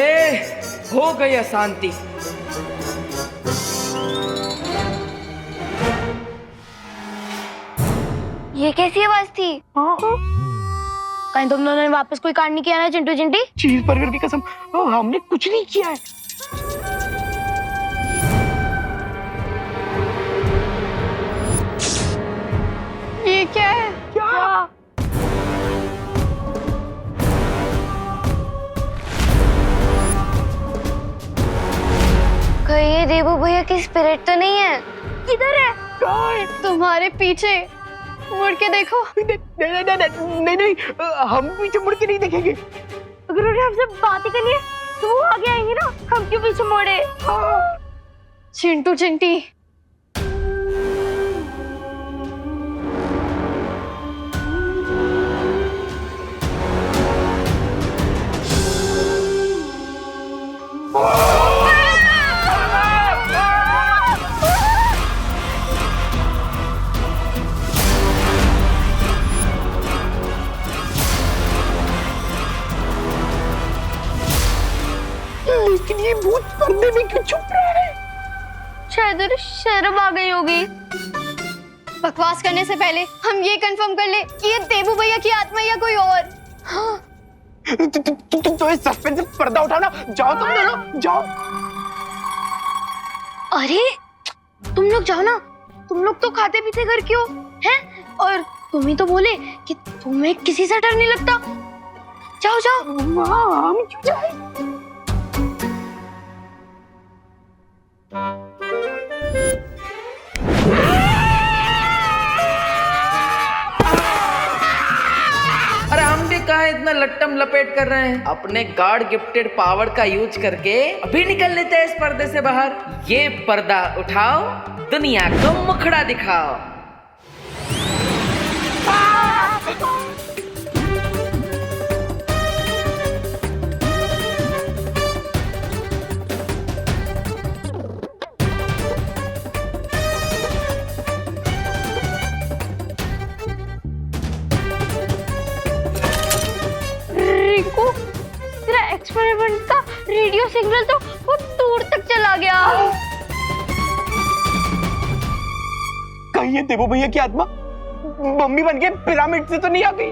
हो गई अशांति। ये कैसी आवाज थी? कहीं तुम दोनों ने वापस कोई कांड नहीं किया ना चिंटू चिंटी? चीज बर्गर की कसम, हमने कुछ नहीं किया है। ये क्या है? क्या? कहीं ये देबू भैया की स्पिरिट तो नहीं है? किधर है? तुम्हारे पीछे, मुड़ के देखो। नहीं, हम पीछे मुड़ के नहीं देखेंगे। अगर उन्हें हमसे बात ही करनी है तो वो आगे आएंगे ना, हम क्यों पीछे मुड़े? चिंटू चिंटी, लेकिन ये भूत पर्दे में क्यों छुप रहा है? शायद उन्हें शर्म आ गई होगी। बकवास करने से पहले हम ये कंफर्म कर ले कि ये देबू भैया की आत्मा या कोई और। हाँ। तो इस सस्पेंस से पर्दा उठाओ ना, जाओ तुम दोनों, जाओ। अरे तुम लोग जाओ ना, तुम लोग तो खाते पीते घर क्यों हैं? और तुम ही तो बोले कि तुम्हें किसी से डर नहीं लगता। जाओ जाओ। हम क्यों जाए? अरे हम भी कहा इतना लट्टम लपेट कर रहे हैं, अपने गॉड गिफ्टेड पावर का यूज करके अभी निकल लेते हैं इस पर्दे से बाहर। ये पर्दा उठाओ, दुनिया को मुखड़ा दिखाओ। रिंकू, तेरा एक्सपेरिमेंट का रेडियो सिग्नल तो बहुत दूर तक चला गया। कहीं ये देवो भैया की आत्मा मम्मी बन के पिरामिड से तो नहीं आ गई?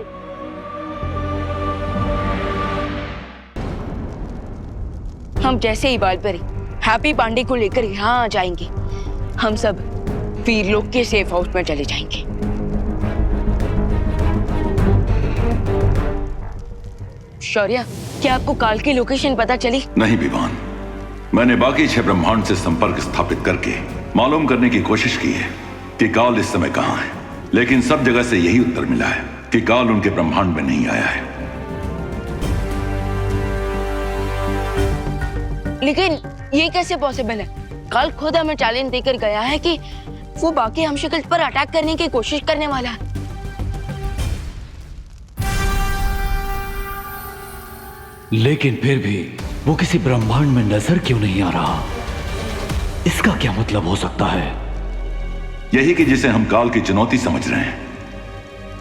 हम जैसे ही बालपरी हैप्पी पांडे को लेकर यहाँ आ जाएंगे, हम सब वीरलोक के सेफ हाउस में चले जाएंगे। शौर्य, क्या आपको काल की लोकेशन पता चली? नहीं विवान, मैंने बाकी 6 ब्रह्मांड से संपर्क स्थापित करके मालूम करने की कोशिश की है कि काल इस समय कहां है, लेकिन सब जगह से यही उत्तर मिला है कि काल उनके ब्रह्मांड में नहीं आया है। लेकिन ये कैसे पॉसिबल है? काल खुद हमें चैलेंज देकर गया है कि वो बाकी हमशक्ल पर अटैक करने की कोशिश करने वाला है। लेकिन फिर भी वो किसी ब्रह्मांड में नजर क्यों नहीं आ रहा? इसका क्या मतलब हो सकता है? यही कि जिसे हम काल की चुनौती समझ रहे हैं,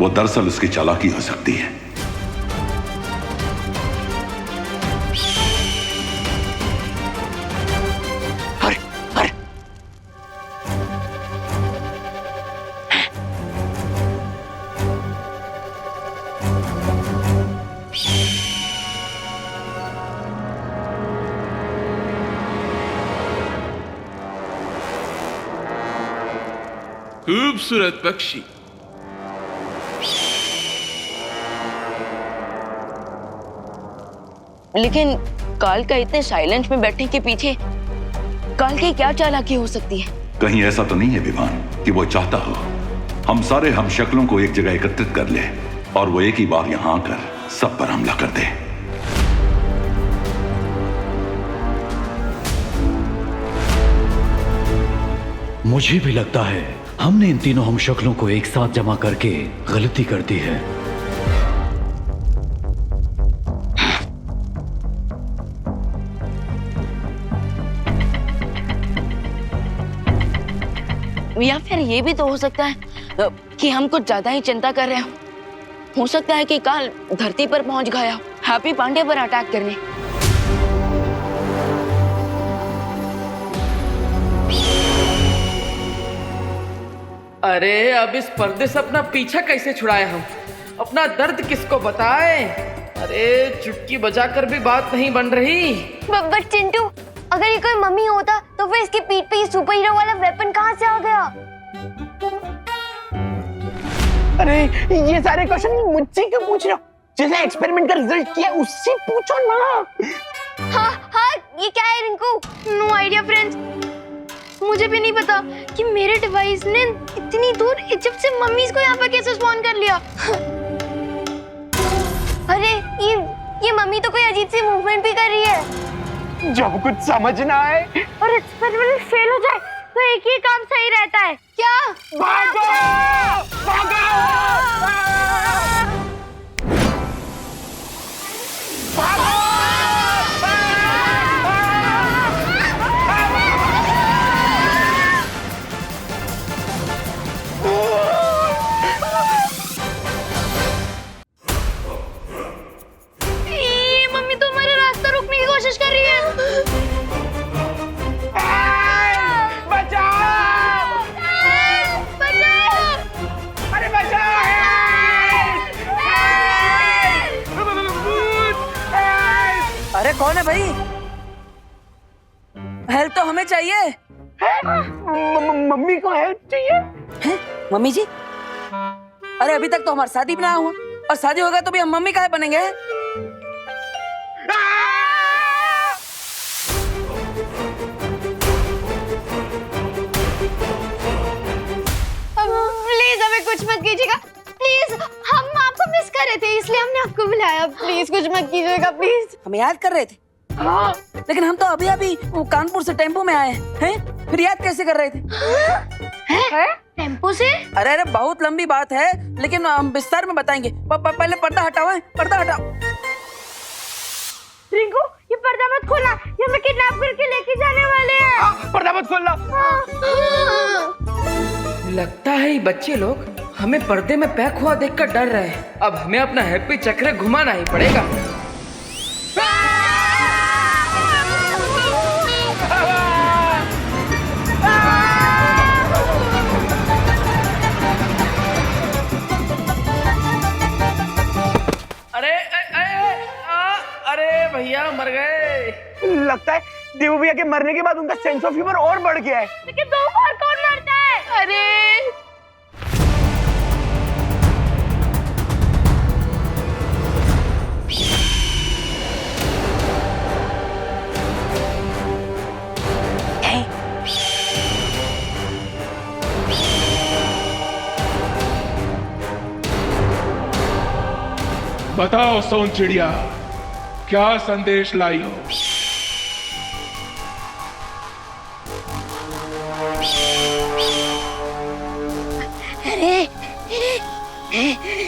वो दरअसल उसकी चालाकी हो सकती है। खूबसूरत पक्षी। लेकिन काल का इतने साइलेंस में बैठने के पीछे काल की क्या चालाकी हो सकती है? कहीं ऐसा तो नहीं है विमान कि वो चाहता हो हम सारे हम शक्लों को एक जगह एकत्रित कर ले और वो एक ही बार यहां आकर सब पर हमला कर दे। मुझे भी लगता है हमने इन तीनों हम शक्लों को एक साथ जमा करके गलती कर दी है। या फिर ये भी तो हो सकता है कि हम कुछ ज्यादा ही चिंता कर रहे हो। हो सकता है कि काल धरती पर पहुंच गया हो हैप्पी पांडे पर अटैक करने। अरे अब इस पर्दे से अपना पीछा कैसे छुड़ाए हम? अपना दर्द किसको बताए? अरे चुटकी बजाकर भी बात नहीं बन रही। बट चिंटू, अगर ये कोई मम्मी होता तो फिर इसकी पीठ पे ये सुपर हीरो वाला वेपन कहाँ से आ गया? अरे ये सारे क्वेश्चन मुझसे क्यों पूछ रहे हो? जिसने एक्सपेरिमेंट का रिजल्ट किया उससे पूछो ना। हाँ, ये क्या है रिंकू? No idea friends. मुझे भी नहीं पता कि मेरे डिवाइस ने इतनी दूर इजिप्ट से मम्मीज को यहाँ पर कैसे स्पॉन कर लिया। अरे ये मम्मी तो कोई अजीब सी मूवमेंट भी कर रही है। जब कुछ समझ ना आए और एक्सपेरिमेंट फेल हो जाए तो एक ही काम सही रहता है। क्या? भागो! भागो! भागो! मम्मी तो हमारा रास्ता रोकने की कोशिश कर रही है। अरे कौन है भाई? हेल्प तो हमें चाहिए। मम्मी को हेल्प चाहिए? है? मम्मी जी? अरे अभी तक तो हमारा शादी भी ना हुआ और शादी होगा तो भी हम मम्मी काहे बनेंगे? प्लीज हमें कुछ मत कीजिएगा प्लीज। हम आपको मिस कर रहे थे इसलिए हमने आपको बुलाया। प्लीज कुछ मत कीजिएगा प्लीज। हमें याद कर रहे थे? हाँ। लेकिन हम तो अभी अभी कानपुर से टेम्पो में आए हैं। फिर याद कैसे कर रहे थे? टेम्पो से? अरे बहुत लंबी बात है लेकिन हम विस्तार में बताएंगे। पहले पर्दा हटाओ। पर्दा हटाओ। रिंकू ये पर्दा मत खोलना, ये हमें किडनैप करके लेके जाने वाले हैं। पर्दा मत खोलना। लगता है ये बच्चे लोग हमें पर्दे में पैक हुआ देखकर डर रहे हैं। अब हमें अपना हैप्पी चक्र घुमाना ही पड़ेगा। अरे भैया मर गए। लगता है देवू भैया के मरने के बाद उनका सेंस ऑफ ह्यूमर और बढ़ गया है। लेकिन दो बार कौन मरता है? अरे बताओ सोन चिड़िया, क्या संदेश लाई हो?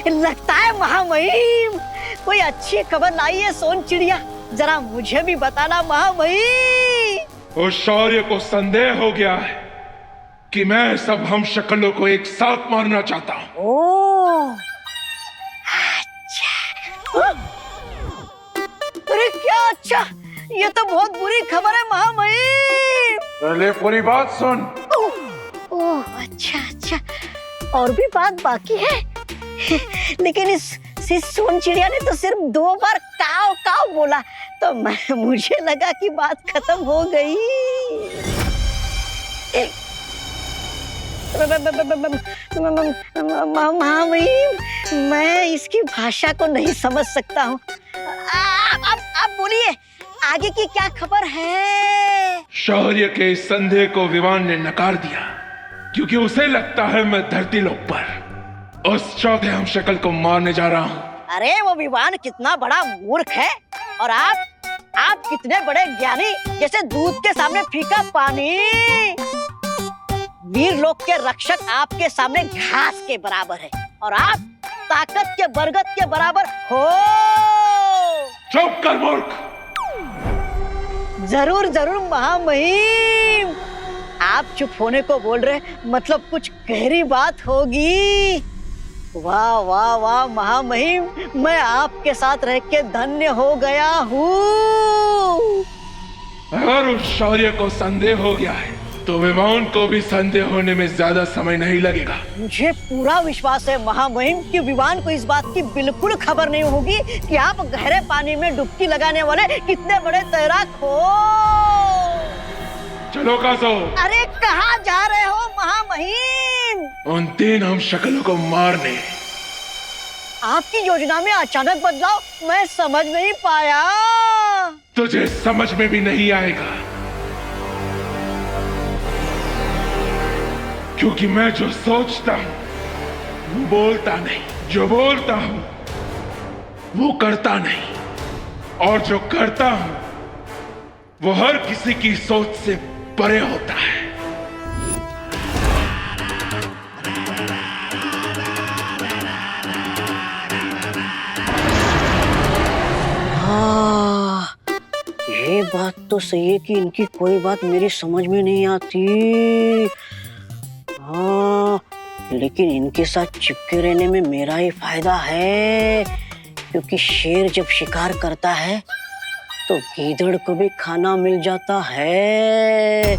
लगता है महामहिम कोई अच्छी खबर लाई है सोन चिड़िया। जरा मुझे भी बताना महामहिम। उस शौर्य को संदेह हो गया है कि मैं सब हम शक्लों को एक साथ मारना चाहता हूँ। ओह अच्छा। अरे क्या अच्छा, ये तो बहुत बुरी खबर है महामहिम। पहले पूरी बात सुन। ओह अच्छा अच्छा, और भी बात बाकी है। लेकिन इस सोन चिड़िया ने तो सिर्फ 2 बार काव काव बोला तो मुझे लगा कि बात खत्म हो गई। महामहिम, मैं इसकी भाषा को नहीं समझ सकता हूँ। आप बोलिए, आगे की क्या खबर है? शौर्य के इस संदेह को विवान ने नकार दिया, क्योंकि उसे लगता है मैं धरती लोक पर उस चौथे हमशक्ल को मारने जा रहा हूँ। अरे वो विवान कितना बड़ा मूर्ख है, और आप कितने बड़े ज्ञानी, जैसे दूध के सामने फीका पानी। वीर लोक के रक्षक आपके सामने घास के बराबर है, और आप ताकत के बरगद के बराबर हो। चुप कर मूर्ख। जरूर जरूर महामहिम, आप चुप होने को बोल रहे, मतलब कुछ गहरी बात होगी। वाह वाह वाह महामहिम, मैं आपके साथ रह के धन्य हो गया हूँ। अगर उस शौर्य को संदेह हो गया है तो विवान को भी संदेह होने में ज्यादा समय नहीं लगेगा। मुझे पूरा विश्वास है महामहिम कि विवान को इस बात की बिल्कुल खबर नहीं होगी कि आप गहरे पानी में डुबकी लगाने वाले कितने बड़े तैराक हो। चलो कासो। अरे कहाँ जा रहे हो महामहिम? उन 3 हमशक्लों को मारने। आपकी योजना में अचानक बदलाव मैं समझ नहीं पाया। तुझे समझ में भी नहीं आएगा, क्योंकि मैं जो सोचता हूं वो बोलता नहीं, जो बोलता हूं वो करता नहीं, और जो करता हूं वो हर किसी की सोच से परे होता है। हाँ, ये बात तो सही है कि इनकी कोई बात मेरी समझ में नहीं आती। हाँ, लेकिन इनके साथ चिपके रहने में मेरा ही फायदा है, क्योंकि शेर जब शिकार करता है तो गीदड़ को भी खाना मिल जाता है।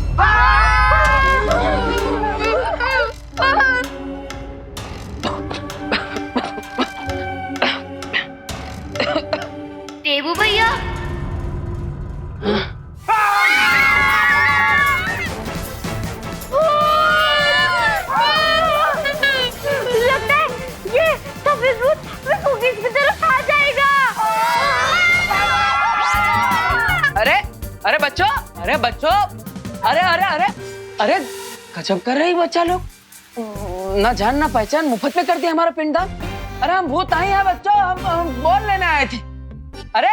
देवू भैया, लगता है ये सफेद भूत कुकीज की तरफ आ जाएगा। अरे बच्चों, अरे अरे अरे अरे गजब कर रही बच्चा लोग, ना जान ना पहचान मुफ्त में कर दिया हमारा पिंडदान। अरे हम भूत नहीं है बच्चों, हम बोल लेने आए थे। अरे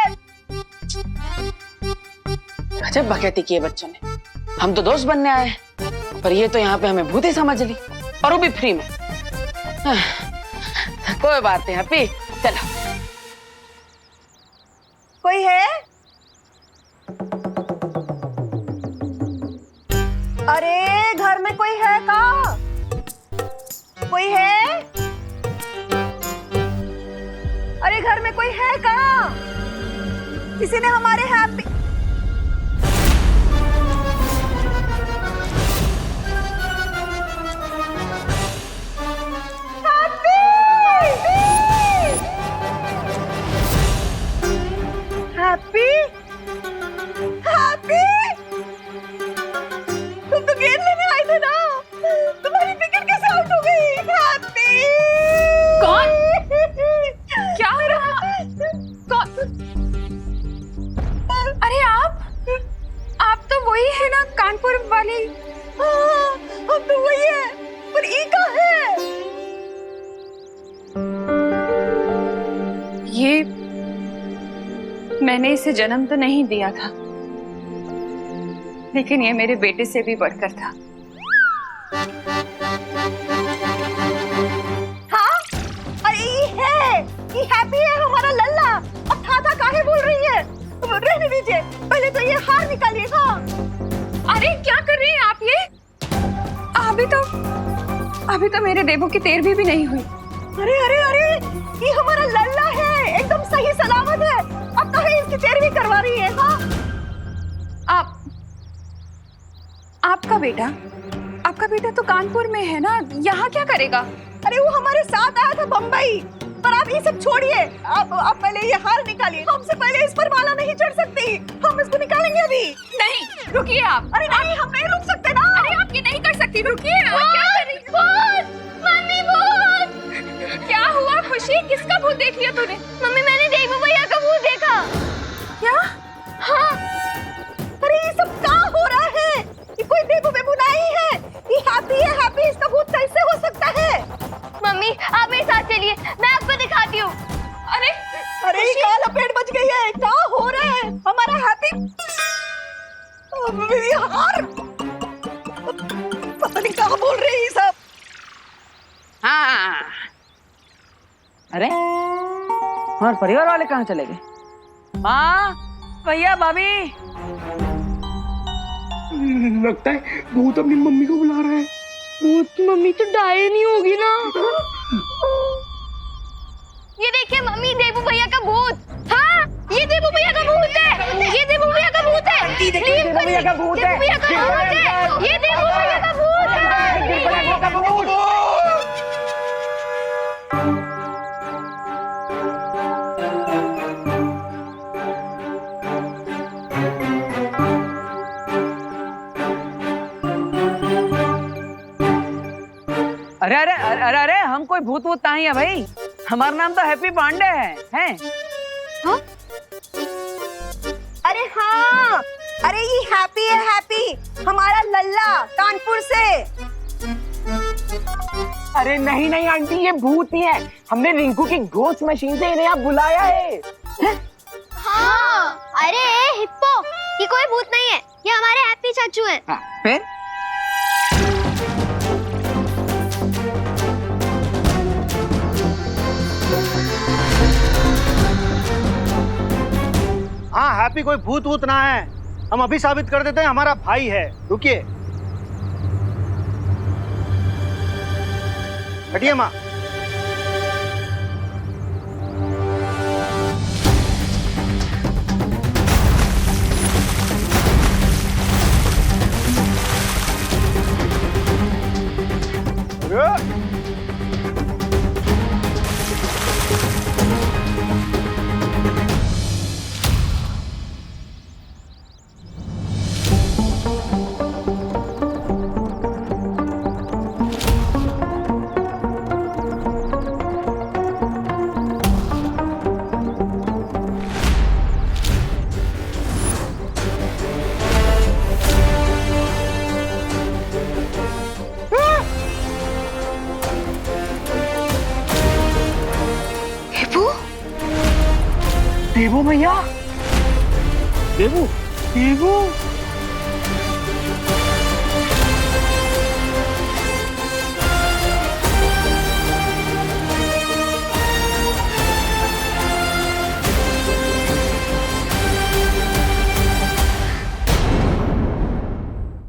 गजब बकैती की है बच्चों ने। हम तो दोस्त बनने आए, पर ये तो यहाँ पे हमें भूत ही समझ ली, और वो भी फ्री में। कोई बात नहीं हैप्पी, चलो। कोई है? अरे घर में कोई है का? कोई है? अरे घर में कोई है का? किसी ने हमारे हैप्पी हैप्पी हैप्पी, तुम तो गेंद लेने आए थे ना, तुम्हारी विकेट कैसे आउट हो गई? हैप्पी कौन? क्या हो रहा? कौन? अरे आप तो वही है ना, कानपुर वाली? हाँ, हम तो वही है, पर ई का है? ये मैंने इसे जन्म तो नहीं दिया था, लेकिन ये मेरे बेटे से भी बढ़कर था। हाँ? अरे ये हैप्पी है हमारा लल्ला। अब था काहे बोल रही है? रहने दीजिए, पहले तो ये हार निकालिए। हाँ, अरे क्या कर रही हैं आप? ये अभी तो मेरे देवों की 13वीं भी नहीं हुई। अरे अरे अरे, ये हमारा लल्ला है, एकदम सही सलामत है। अब तो इसकी 13वीं करवा रही है। हाँ, आपका बेटा तो कानपुर में है ना, यहाँ क्या करेगा? अरे वो हमारे साथ आया था बम्बई, पर आप ये सब छोड़िए। आप पहले ये हार निकालिए। हमसे पहले इस पर माला नहीं चढ़ सकती। हम इसको निकालेंगे अभी। नहीं, रुकिए आप। अरे नहीं, हम नहीं रुक सकते ना। अरे आप ये नहीं कर सकती, रुकिए। आप क्या कर रही हैं? मम्मी भूत! क्या हुआ खुशी? किसका भूत देख लिया तूने? मम्मी मैंने देवू भैया का भूत देखा। क्या? हाँ। अरे ये सब क्या हो रहा है? ये कोई देवू बेबू नहीं है। ये हैप्पी, इसका भूत कैसे हो सकता है? मम्मी आप मेरे साथ चलिए, मैं आपको दिखाती हूँ। अरे ये क्या लपेट बच गई है? क्या हो रहा है? हमारा हैप्पी यार पता नहीं कहाँ बोल रहे हैं ये सब। हाँ। अरे हमारे परिवार वाले कहाँ चले गए? माँ, भैया, भाभी। लगता है भूत अपनी मम्मी को बुला रहा है। भूत मम्मी तो डाये नहीं होगी ना। ये देखिए मम्मी, देवू भैया का भूत। हाँ, ये देवू भैया का भूत है। ये देवू भैया का भूत है। देवू भैया का भूत है। देवू भैया का भूत है। ये देवू भैया का भूत है। देवू भैया का भूत। अरे अरे अरे अरे अरे, हम कोई भूत वूत नहीं है भाई। हमारा नाम तो हैप्पी पांडे है। हाँ? अरे हाँ, अरे ये हैप्पी है, हैप्पी हमारा लल्ला कानपुर से। अरे नहीं नहीं आंटी, ये भूत ही है। हमने रिंकू की घोस्ट मशीन से इन्हें यहाँ बुलाया है। हाँ, अरे हिप्पो, ये कोई भूत नहीं है, ये हमारे हैप्पी चाचू हैं। फिर हाँ, हैप्पी कोई भूत वूत ना है। हम अभी साबित कर देते हैं, हमारा भाई है। रुकिए, हटिए माँ। देवू भैया, देवू देवू